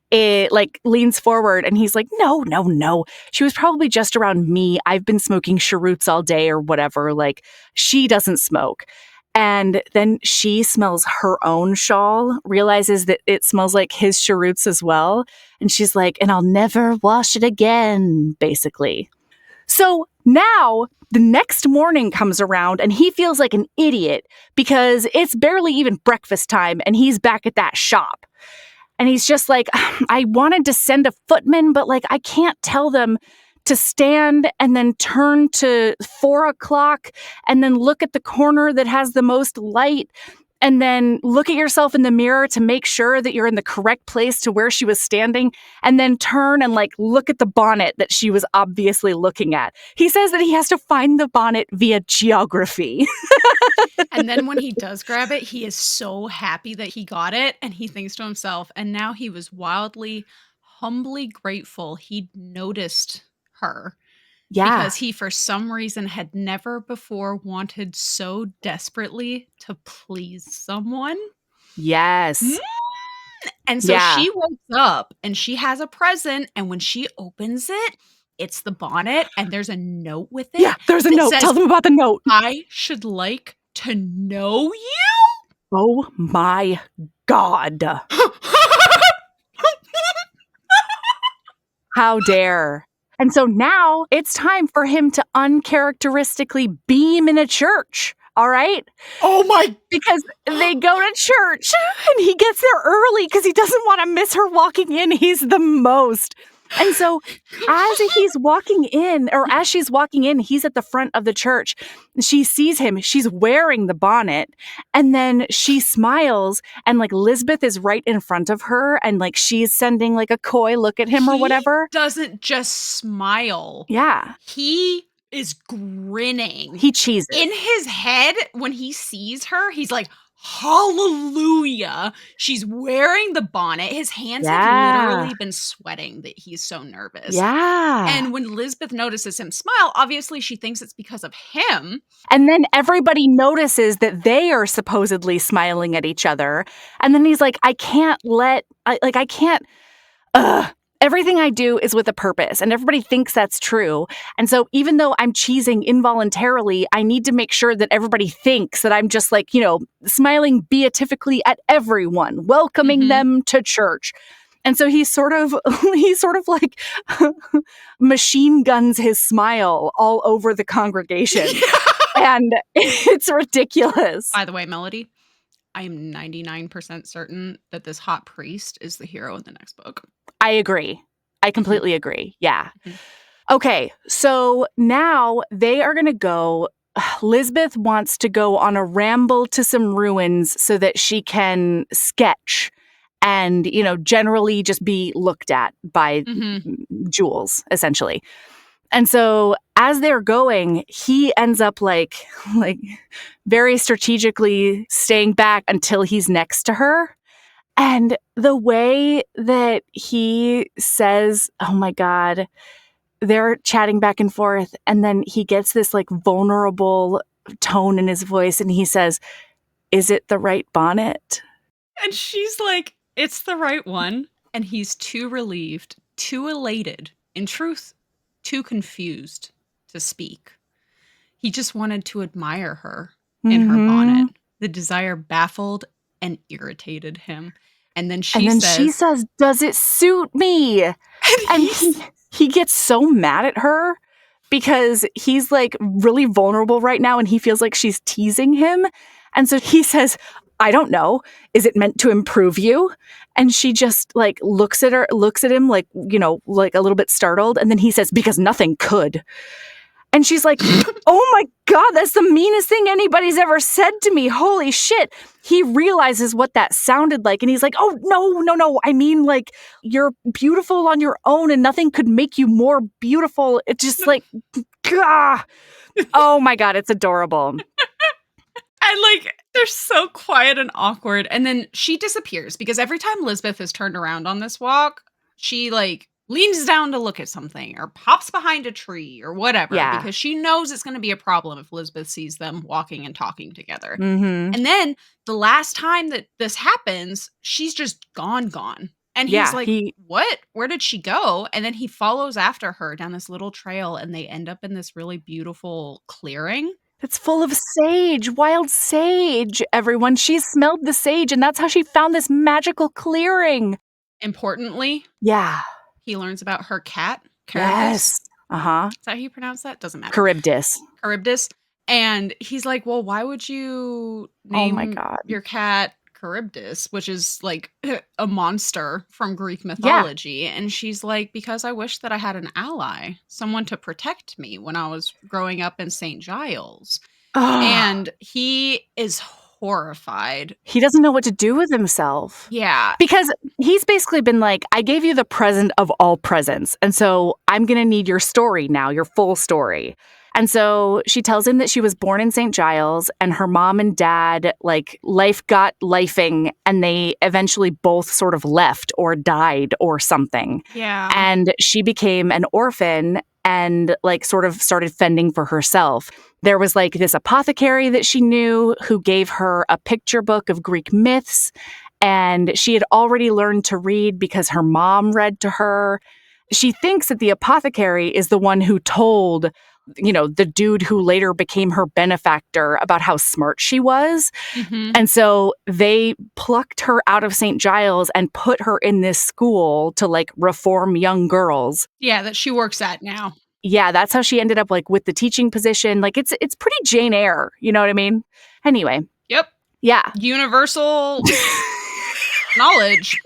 it like leans forward and he's like, no. She was probably just around me. I've been smoking cheroots all day or whatever. Like, she doesn't smoke. And then she smells her own shawl, realizes that it smells like his cheroots as well. And she's like, and I'll never wash it again, basically. So now the next morning comes around and he feels like an idiot because it's barely even breakfast time and he's back at that shop. And he's just like, I wanted to send a footman, but like, I can't tell them to stand and then turn to 4 o'clock and then look at the corner that has the most light and then look at yourself in the mirror to make sure that you're in the correct place to where she was standing, and then turn and like look at the bonnet that she was obviously looking at. He says that he has to find the bonnet via geography. And then when he does grab it, he is so happy that he got it, and he thinks to himself, and now he was wildly, humbly grateful he'd noticed her. Yeah. Because he, for some reason, had never before wanted so desperately to please someone. Yes. And so Yeah. she wakes up and she has a present. And when she opens it, it's the bonnet. And there's a note with it. Yeah, there's a that note. says, Tell them about the note. I should like to know you. Oh my God. How dare. And so now it's time for him to uncharacteristically beam in a church. All right? Oh my. Because they go to church and he gets there early because he doesn't want to miss her walking in. He's the most. And so as he's walking in, or as she's walking in, he's at the front of the church. She sees him. She's wearing the bonnet. And then she smiles, and like Lisbeth is right in front of her, and like she's sending like a coy look at him or whatever. He doesn't just smile. Yeah. He is grinning. He cheeses. In his head, when he sees her, he's like, hallelujah. She's wearing the bonnet. His hands have literally been sweating that he's so nervous. Yeah. And when Lisbeth notices him smile, obviously she thinks it's because of him. And then everybody notices that they are supposedly smiling at each other. And then he's like, I can't. Everything I do is with a purpose, and everybody thinks that's true. And so even though I'm cheesing involuntarily, I need to make sure that everybody thinks that I'm just like, smiling beatifically at everyone, welcoming them to church. And so he sort of like machine guns his smile all over the congregation. And it's ridiculous. By the way, Melody, I am 99% certain that this hot priest is the hero in the next book. I agree. I completely agree. Yeah. Okay, so now they are going to go. Lisbeth wants to go on a ramble to some ruins so that she can sketch and, generally just be looked at by Jules, essentially. And so as they're going, he ends up like very strategically staying back until he's next to her. And the way that he says, oh my God, they're chatting back and forth. And then he gets this like vulnerable tone in his voice. And he says, is it the right bonnet? And she's like, it's the right one. And he's too relieved, too elated, in truth, too confused to speak. He just wanted to admire her in her bonnet. The desire baffled and irritated him. And then she says, does it suit me? And he gets so mad at her because he's like really vulnerable right now and he feels like she's teasing him. And so he says, I don't know. Is it meant to improve you? And she just like looks at him like, like a little bit startled. And then he says, because nothing could. And she's like, oh my God, that's the meanest thing anybody's ever said to me. Holy shit. He realizes what that sounded like. And he's like, oh, no. I mean, like, you're beautiful on your own and nothing could make you more beautiful. It's just like, gah. Oh my God, it's adorable. And like, they're so quiet and awkward. And then she disappears because every time Lisbeth is turned around on this walk, she like leans down to look at something or pops behind a tree or whatever. Yeah. Because because she knows it's going to be a problem if Lisbeth sees them walking and talking together. Mm-hmm. And then the last time that this happens, she's just gone. And he's like, what? Where did she go? And then he follows after her down this little trail and they end up in this really beautiful clearing. It's full of sage, wild sage, everyone. She smelled the sage and that's how she found this magical clearing. Importantly, yeah, he learns about her cat, Yes. Charybdis. Is that how you pronounce that? Doesn't matter. Charybdis. And he's like, well, why would you name your cat Charybdis, which is like a monster from Greek Yeah. mythology. And she's like, because I wish that I had an ally, someone to protect me when I was growing up in St. Giles. And he is horrified. He doesn't know what to do with himself. Yeah. Because he's basically been like, I gave you the present of all presents. And so I'm going to need your story now, your full story. And so she tells him that she was born in St. Giles and her mom and dad, like, life got lifing and they eventually both sort of left or died or something. Yeah. And she became an orphan and like sort of started fending for herself. There was like this apothecary that she knew who gave her a picture book of Greek myths. And she had already learned to read because her mom read to her. She thinks that the apothecary is the one who told, you know, the dude who later became her benefactor about how smart she was. Mhm. And so they plucked her out of St. Giles and put her in this school to like reform young girls. Yeah, that she works at now. Yeah, that's how she ended up like with the teaching position. Like it's pretty Jane Eyre, you know what I mean? Anyway. Yep. Yeah. Universal knowledge.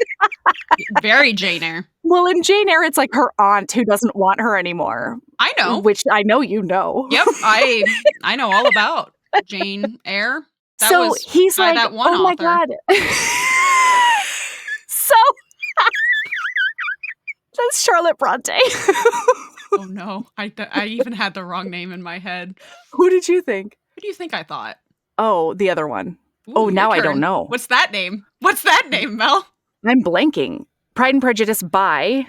Very Jane Eyre. Well, in Jane Eyre, it's like her aunt who doesn't want her anymore. I know. Which I know you know. Yep. I know all about Jane Eyre. That so was he's by like, that one oh my author. God. So that's Charlotte Bronte. Oh no. I even had the wrong name in my head. Who did you think? Who do you think I thought? Oh, the other one. Ooh, Oh, your now I don't turn. know. What's that name? What's that name, Mel? I'm blanking. Pride and Prejudice by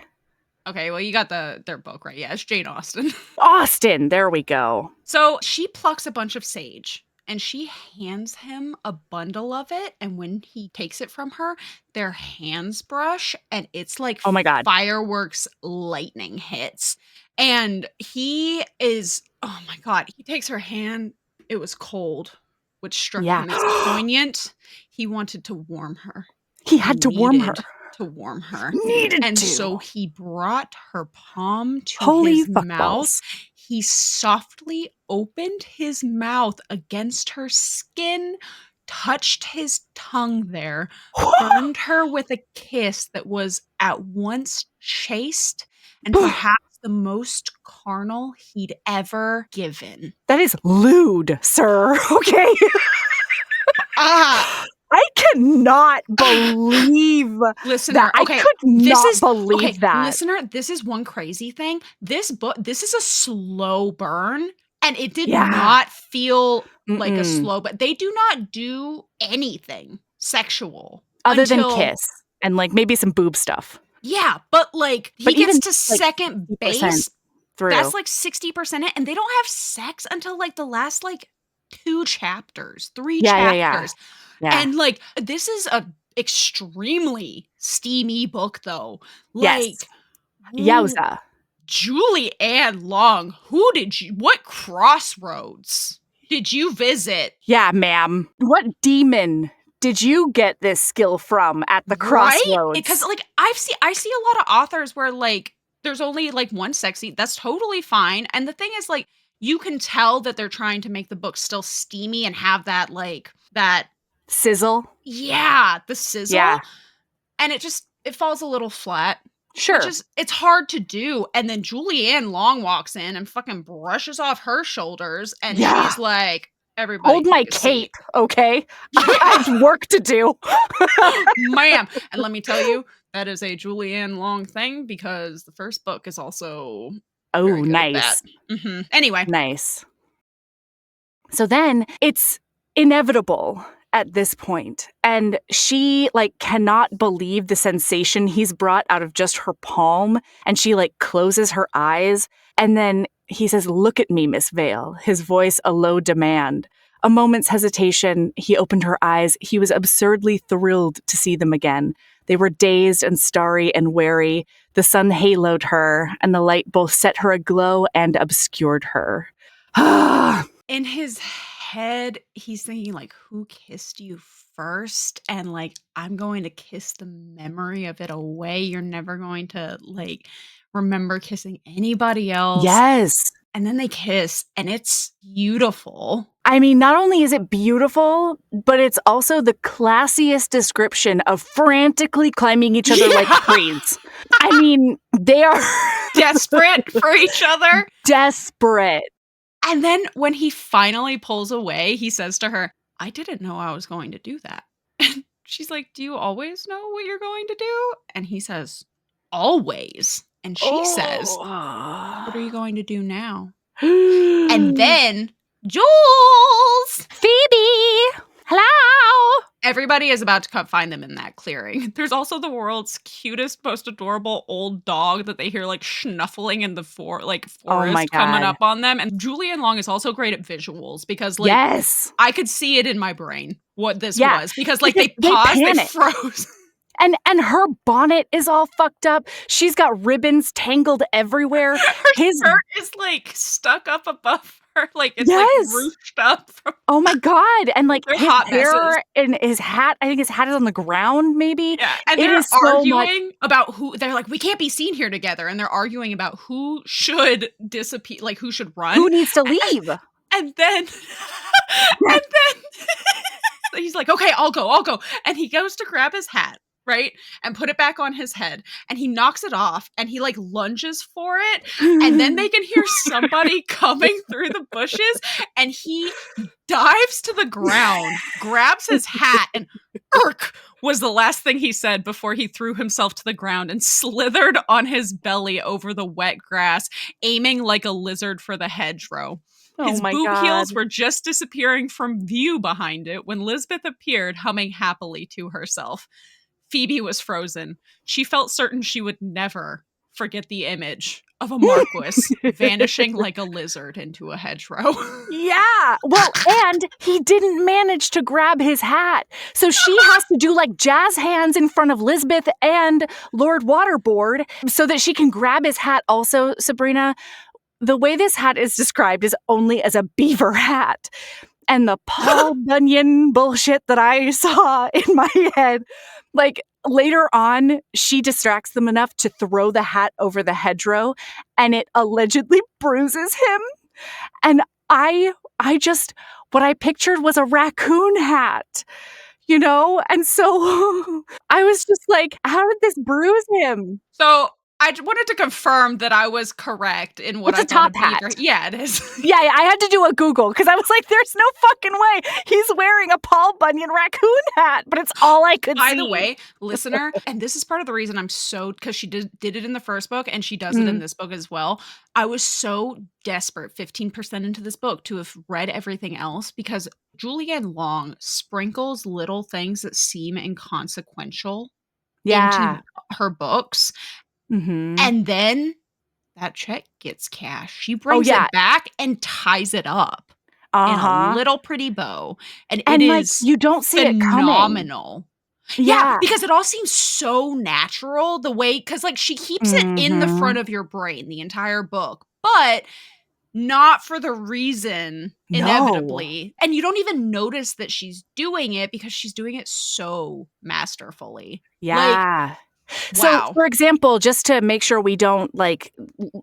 Okay, well, you got their book right. Yeah, it's Jane Austen. Austen. There we go. So she plucks a bunch of sage and she hands him a bundle of it. And when he takes it from her, their hands brush and it's like Oh my God. fireworks lightning hits. And he is, oh my God, he takes her hand. It was cold, which struck Yeah. him as poignant. He wanted to warm her. He had to warm her. Needed to warm her. Needed And to. so he brought her palm to Holy his fuck mouth. balls. He softly opened his mouth against her skin, touched his tongue there, burned her with a kiss that was at once chaste and perhaps the most carnal he'd ever given. That is lewd, sir. Okay. Ah, I cannot believe listener, that. okay, I could not this is believe okay, that. listener, this is one crazy thing. This is a slow burn, and it did Yeah. not feel like a Mm-mm. slow, but they do not do anything sexual Other until, than kiss and like maybe some boob stuff. yeah, but like he But gets even, to like, second 50% base. through. That's like 60% it, and they don't have sex until like the last like 2 chapters, 3 Yeah. chapters. Yeah. And like this is a extremely steamy book though. Yes. Like Yowza. Julie Ann Long, what crossroads did you visit? Yeah, ma'am. What demon did you get this skill from at the crossroads? Right? Because like I see a lot of authors where like there's only like one sex scene. That's totally fine. And the thing is like you can tell that they're trying to make the book still steamy and have that like that Sizzle. the sizzle. Yeah. And it falls a little flat. Sure. It's hard to do. And then Julianne Long walks in and fucking brushes off her shoulders and Yeah. she's like, everybody Hold my take a seat." cape, okay? I have work to do. Ma'am. And let me tell you, that is a Julianne Long thing because the first book is also Oh, very good at nice. that. Anyway. Nice. So then it's inevitable at this point, and she like cannot believe the sensation he's brought out of just her palm, and she like closes her eyes, and then he says, "Look at me, Miss Vale," his voice a low demand. A moment's hesitation, he opened her eyes. He was absurdly thrilled to see them again. They were dazed and starry and wary. The sun haloed her, and the light both set her aglow and obscured her. In his head, he's thinking like, who kissed you first? And like, I'm going to kiss the memory of it away. You're never going to like remember kissing anybody else. Yes. And then they kiss, and it's beautiful. I mean, not only is it beautiful, but it's also the classiest description of frantically climbing each other like prudes. I mean, they are desperate for each other. Desperate. And then when he finally pulls away, he says to her, I didn't know I was going to do that. And she's like, do you always know what you're going to do? And he says, always. And she says, what are you going to do now? And then Jules! Phoebe! Hello! Everybody is about to come find them in that clearing. There's also the world's cutest, most adorable old dog that they hear like snuffling in the forest coming up on them. And Julian Long is also great at visuals because like I could see it in my brain what this was because like they paused, they froze. And her bonnet is all fucked up. She's got ribbons tangled everywhere. Her shirt is like stuck up above her. Like it's like ruched up. Oh my God. And like his hair messes. And his hat, I think his hat is on the ground maybe. Yeah. And they're arguing about who, they're like, we can't be seen here together. And they're arguing about who should disappear, like who should run. Who needs to leave. And then he's like, okay, I'll go. And he goes to grab his hat. Right? And put it back on his head. And he knocks it off and he like lunges for it. And then they can hear somebody coming through the bushes. And he dives to the ground, grabs his hat, and "Urk" was the last thing he said before he threw himself to the ground and slithered on his belly over the wet grass, aiming like a lizard for the hedgerow. His boob heels were just disappearing from view behind it when Lisbeth appeared, humming happily to herself. Phoebe was frozen. She felt certain she would never forget the image of a Marquis vanishing like a lizard into a hedgerow. Yeah. Well, and he didn't manage to grab his hat. So she has to do like jazz hands in front of Lisbeth and Lord Waterboard so that she can grab his hat also, Sabrina. The way this hat is described is only as a beaver hat. And the Paul Bunyan bullshit that I saw in my head, like later on, she distracts them enough to throw the hat over the hedgerow and it allegedly bruises him. And what I pictured was a raccoon hat, you know? And so I was just like, how did this bruise him? So I wanted to confirm that I was correct in what I thought. It's a top hat. Yeah, it is. Yeah, I had to do a Google because I was like, there's no fucking way he's wearing a Paul Bunyan raccoon hat, but it's all I could see. By the way, listener, and this is part of the reason I'm so, because she did it in the first book and she does it in this book as well. I was so desperate 15% into this book to have read everything else because Julianne Long sprinkles little things that seem inconsequential into her books. Mm-hmm. And then that check gets cashed. She brings it back and ties it up in a little pretty bow. And it like, is you don't see phenomenal. It coming. Yeah, because it all seems so natural the way, because like she keeps it in the front of your brain the entire book, but not for the reason inevitably. And you don't even notice that she's doing it because she's doing it so masterfully. Yeah. So, for example, just to make sure we don't like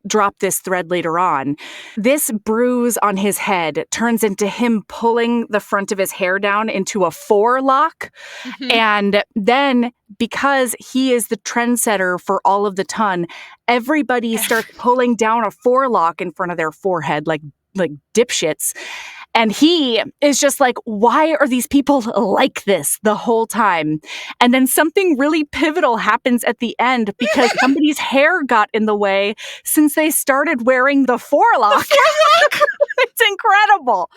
drop this thread later on, this bruise on his head turns into him pulling the front of his hair down into a forelock. Mm-hmm. And then because he is the trendsetter for all of the ton, everybody starts pulling down a forelock in front of their forehead like dipshits. And he is just like, why are these people like this the whole time? And then something really pivotal happens at the end because somebody's hair got in the way since they started wearing the forelock. It's incredible.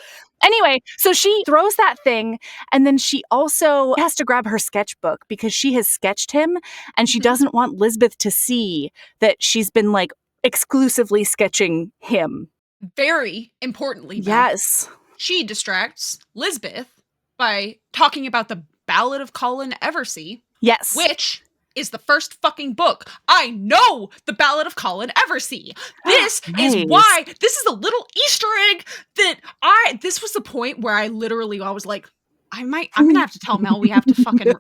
Anyway, so she throws that thing and then she also has to grab her sketchbook because she has sketched him and she doesn't want Lisbeth to see that she's been like exclusively sketching him. Very importantly, yes. She distracts Lisbeth by talking about the Ballad of Colin Eversey. Yes. Which is the first fucking book. I know the Ballad of Colin Eversey. This is why, this is a little Easter egg that this was the point where I was like, I'm going to have to tell Mel we have to fucking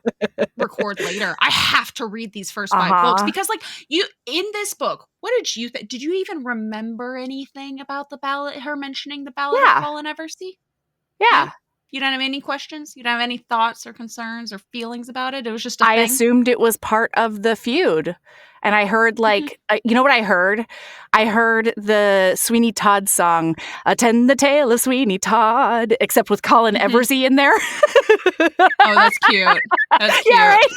record later. I have to read these first 5 books because like you in this book, what did you think? Did you even remember anything about the ballad, her mentioning the Ballad of Fallen Eversea? Yeah. You don't have any questions? You don't have any thoughts or concerns or feelings about it? It was just a I thing? assumed it was part of the feud. And I heard like, you know what I heard? I heard the Sweeney Todd song, Attend the Tale of Sweeney Todd, except with Colin Eversey in there. Oh, that's cute. That's cute. Yeah, right?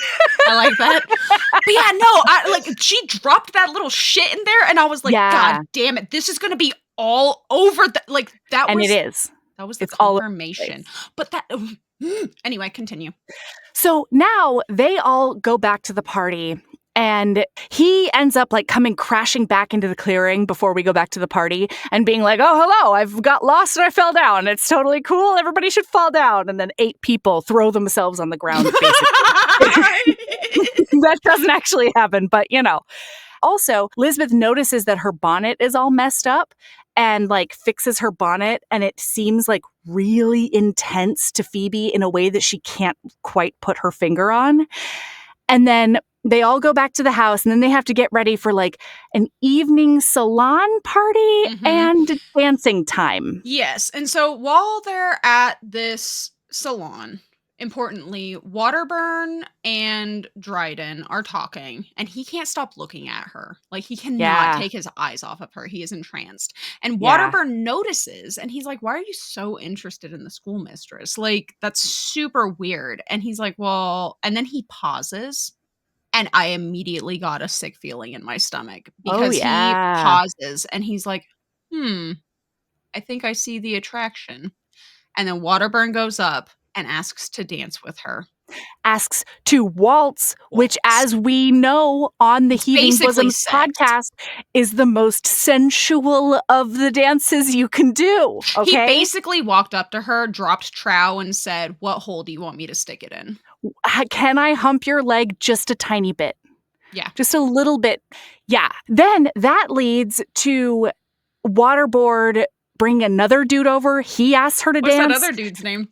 I like that. But yeah, no, she dropped that little shit in there and I was like, God damn it, this is going to be all over and it is. That was the it's all confirmation. But that anyway, continue. So now they all go back to the party. And he ends up like coming crashing back into the clearing before we go back to the party and being like, oh, hello, I've got lost and I fell down. It's totally cool. Everybody should fall down. And then 8 people throw themselves on the ground, basically. That doesn't actually happen, but you know. Also, Lisbeth notices that her bonnet is all messed up and like fixes her bonnet. And it seems like really intense to Phoebe in a way that she can't quite put her finger on. And then they all go back to the house and then they have to get ready for like an evening salon party and dancing time. Yes. And so while they're at this salon, importantly, Waterburn and Dryden are talking and he can't stop looking at her. Like he cannot take his eyes off of her. He is entranced. And Waterburn notices and he's like, why are you so interested in the schoolmistress? Like that's super weird. And he's like, well, and then he pauses. And I immediately got a sick feeling in my stomach because he pauses and he's like, I think I see the attraction. And then Waterburn goes up and asks to dance with her. Asks to waltz, which as we know on the Heaving Bosoms podcast is the most sensual of the dances you can do. Okay? He basically walked up to her, dropped trow and said, what hole do you want me to stick it in? Can I hump your leg just a tiny bit? Yeah. Just a little bit. Yeah. Then that leads to Waterboard bringing another dude over. He asks her to dance. What's that other dude's name?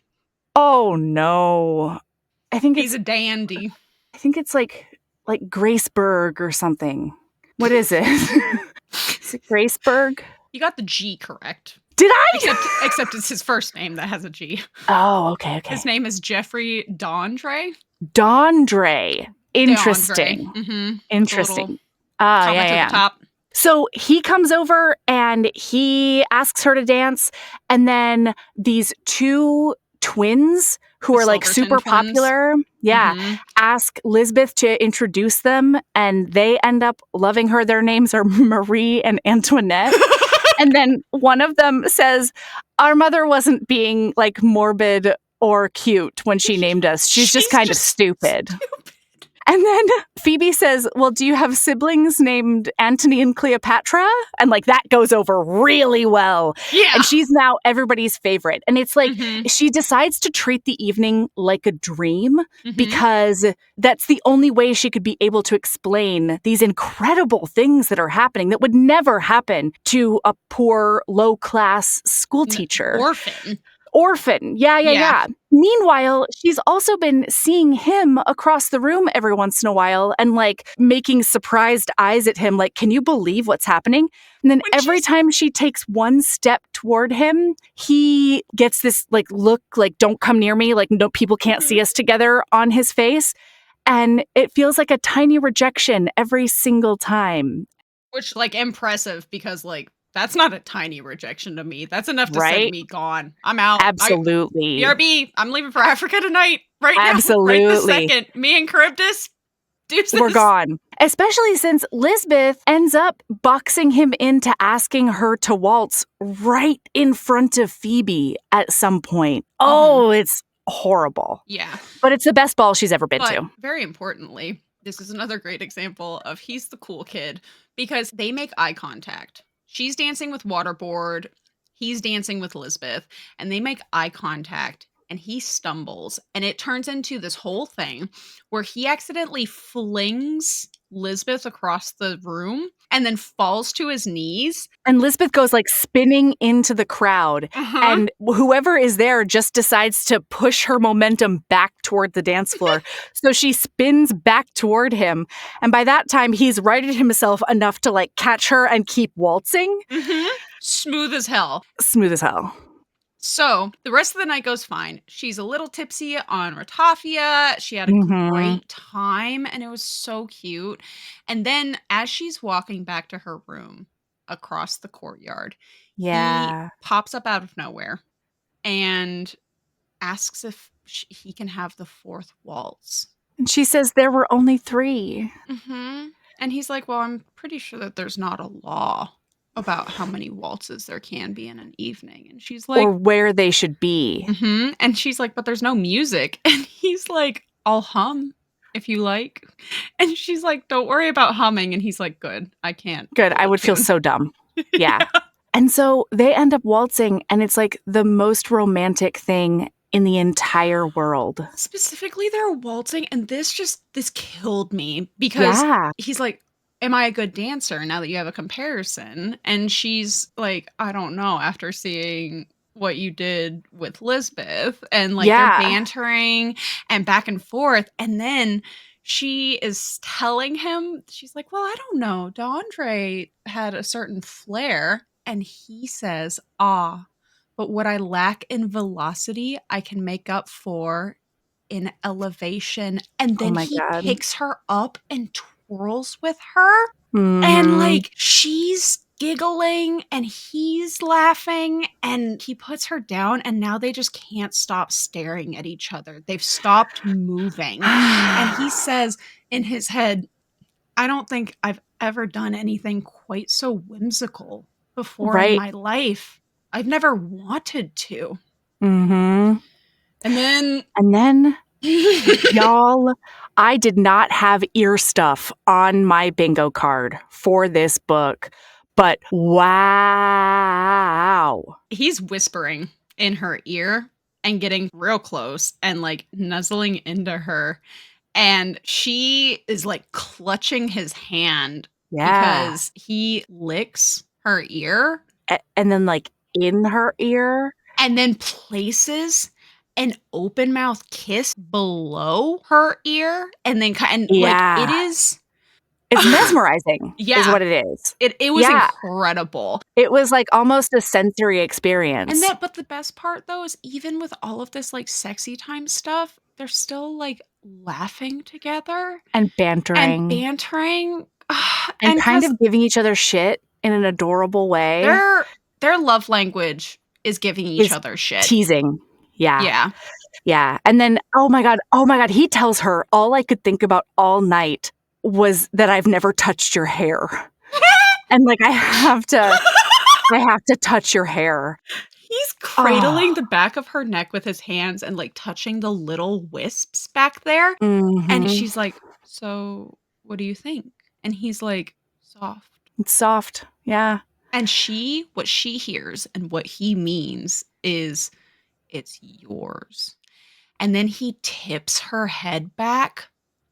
Oh, no. I think he's a dandy. I think it's like Graceberg or something. What is it? Is it Graceberg? You got the G correct. Did I? Except it's his first name that has a G. Oh, okay. His name is Jeffrey Dondre. Dondre. Interesting. Mm-hmm. Interesting. Yeah. Top. So he comes over and he asks her to dance. And then these 2 twins who are like super popular, ask Lisbeth to introduce them. And they end up loving her. Their names are Marie and Antoinette. And then one of them says, our mother wasn't being like morbid or cute when she named us. She's just kind of stupid. And then Phoebe says, well, do you have siblings named Antony and Cleopatra? And like that goes over really well. Yeah. And she's now everybody's favorite. And it's like she decides to treat the evening like a dream because that's the only way she could be able to explain these incredible things that are happening that would never happen to a poor, low-class school teacher. Orphan. Yeah. Meanwhile, she's also been seeing him across the room every once in a while and like making surprised eyes at him. Like, can you believe what's happening? And then every time she takes one step toward him, he gets this like look like, don't come near me. Like, no, people can't see us together on his face. And it feels like a tiny rejection every single time. Which like impressive because like, that's not a tiny rejection to me. That's enough to send me gone. I'm out. Absolutely. BRB, I'm leaving for Africa tonight. Right now. Absolutely. Right this second. Me and Charybdis, deuces. We're gone. Especially since Lisbeth ends up boxing him into asking her to waltz right in front of Phoebe at some point. Oh, it's horrible. Yeah. But it's the best ball she's ever been to. Very importantly, this is another great example of he's the cool kid because they make eye contact. She's dancing with Waterboard, he's dancing with Lisbeth, and they make eye contact, and he stumbles, and it turns into this whole thing where he accidentally flings Lisbeth across the room and then falls to his knees. And Lisbeth goes like spinning into the crowd. And whoever is there just decides to push her momentum back toward the dance floor. So she spins back toward him. And by that time, he's righted himself enough to like catch her and keep waltzing. Smooth as hell. Smooth as hell. So the rest of the night goes fine. She's a little tipsy on ratafia. She had a great time and it was so cute. And then as she's walking back to her room across the courtyard, he pops up out of nowhere and asks if he can have the fourth waltz. And she says there were only 3. And he's like, well, I'm pretty sure that there's not a law about how many waltzes there can be in an evening. And she's like, or where they should be. And she's like, but there's no music. And he's like, I'll hum if you like. And she's like, don't worry about humming. And he's like, good, I can't. Good. I would feel so dumb. Yeah. And so they end up waltzing, and it's like the most romantic thing in the entire world. Specifically, they're waltzing, and this killed me because he's like, am I a good dancer now that you have a comparison? And she's like, I don't know, after seeing what you did with Lisbeth. And like they're bantering and back and forth. And then she is telling him, she's like, well, I don't know. Deandre had a certain flair. And he says, but what I lack in velocity, I can make up for in elevation. And then he picks her up and twirls with her. And like she's giggling and he's laughing and he puts her down and now they just can't stop staring at each other. They've stopped moving. And he says in his head, I don't think I've ever done anything quite so whimsical before in my life. I've never wanted to. And then y'all, I did not have ear stuff on my bingo card for this book, but wow. He's whispering in her ear and getting real close and like nuzzling into her. And she is like clutching his hand because he licks her ear. And then like in her ear. And then places an open mouth kiss below her ear. And then like it is. It's mesmerizing is what it is. It was incredible. It was like almost a sensory experience. But the best part though is even with all of this like sexy time stuff, they're still like laughing together. And bantering. And kind of giving each other shit in an adorable way. Their love language is giving each other shit. Teasing. Yeah. Yeah. And then, oh my God, he tells her, all I could think about all night was that I've never touched your hair. And like, I have to touch your hair. He's cradling the back of her neck with his hands and like touching the little wisps back there. And she's like, so what do you think? And he's like, soft. It's soft. Yeah. And what she hears and what he means is it's yours. And then he tips her head back.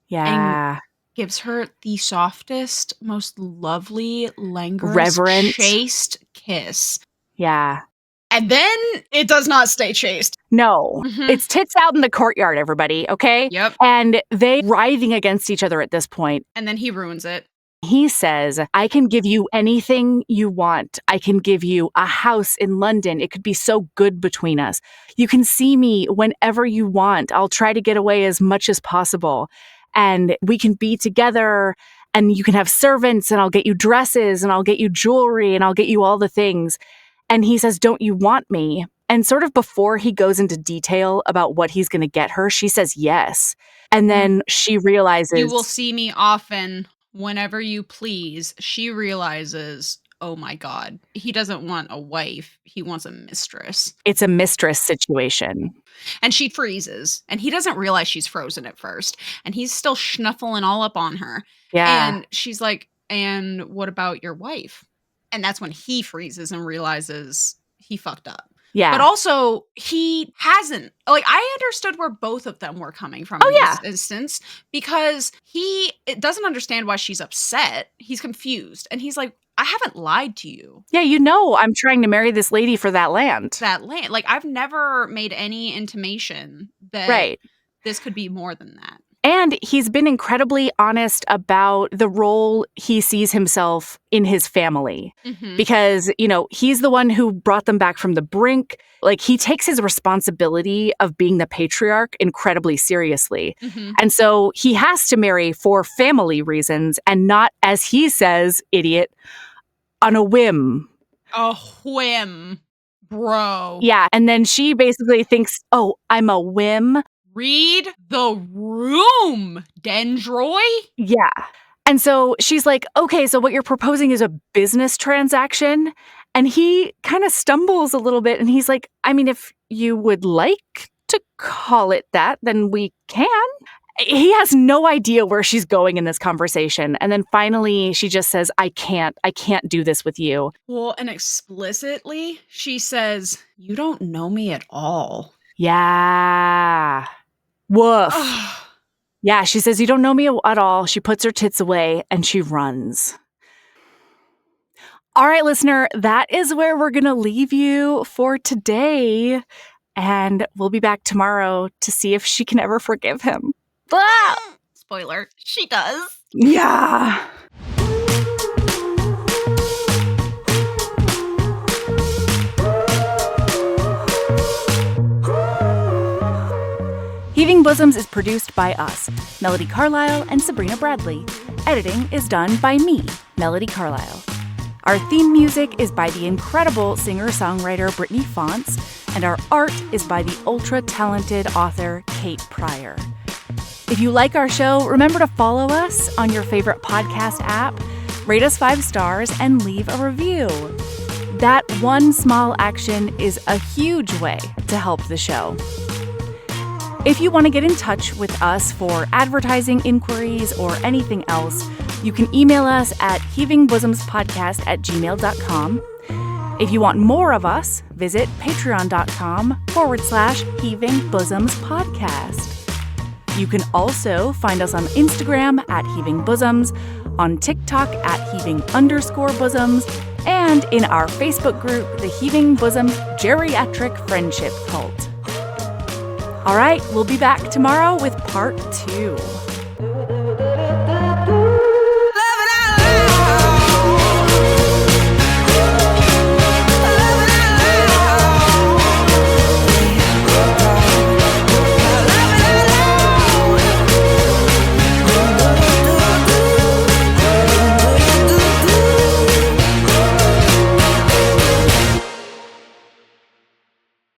Yeah. And gives her the softest, most lovely, languorous, reverent, chaste kiss. Yeah. And then it does not stay chaste. No. It's tits out in the courtyard, everybody. Okay? Yep. And they writhing against each other at this point. And then he ruins it. He says, I can give you anything you want. I can give you a house in London. It could be so good between us. You can see me whenever you want. I'll try to get away as much as possible. And we can be together and you can have servants and I'll get you dresses and I'll get you jewelry and I'll get you all the things. And he says, don't you want me? And sort of before he goes into detail about what he's going to get her, she says yes. And then she realizes, you will see me often. Whenever you please. She realizes, oh my God, he doesn't want a wife. He wants a mistress. It's a mistress situation. And she freezes. And he doesn't realize she's frozen at first. And he's still snuffling all up on her. Yeah. And she's like, and what about your wife? And that's when he freezes and realizes he fucked up. Yeah. But also, he hasn't. Like, I understood where both of them were coming from in this instance, because he doesn't understand why she's upset. He's confused. And he's like, I haven't lied to you. Yeah, I'm trying to marry this lady for that land. That land. Like, I've never made any intimation that this could be more than that. And he's been incredibly honest about the role he sees himself in his family. Because, he's the one who brought them back from the brink. Like, he takes his responsibility of being the patriarch incredibly seriously. And so he has to marry for family reasons and not, as he says, idiot, on a whim. A whim, bro. Yeah. And then she basically thinks, oh, I'm a whim. Read the room, Dendroy. Yeah. And so she's like, okay, so what you're proposing is a business transaction. And he kind of stumbles a little bit. And he's like, I mean, if you would like to call it that, then we can. He has no idea where she's going in this conversation. And then finally, she just says, I can't do this with you. Well, and explicitly, she says, you don't know me at all. Yeah. Woof. Yeah, she says, you don't know me at all. She puts her tits away and she runs. All right, listener, that is where we're going to leave you for today. And we'll be back tomorrow to see if she can ever forgive him. Ah! Spoiler, she does. Yeah. Heaving Bosoms is produced by us, Melody Carlisle and Sabrina Bradley. Editing is done by me, Melody Carlisle. Our theme music is by the incredible singer-songwriter Brittany Fonts, and our art is by the ultra-talented author Kate Pryor. If you like our show, remember to follow us on your favorite podcast app, rate us 5 stars, and leave a review. That one small action is a huge way to help the show. If you want to get in touch with us for advertising inquiries or anything else, you can email us at heavingbosomspodcast@gmail.com. If you want more of us, visit patreon.com/heavingbosomspodcast. You can also find us on Instagram at Heaving Bosoms, on TikTok at Heaving_Bosoms, and in our Facebook group, the Heaving Bosoms Geriatric Friendship Cult. All right, we'll be back tomorrow with part 2.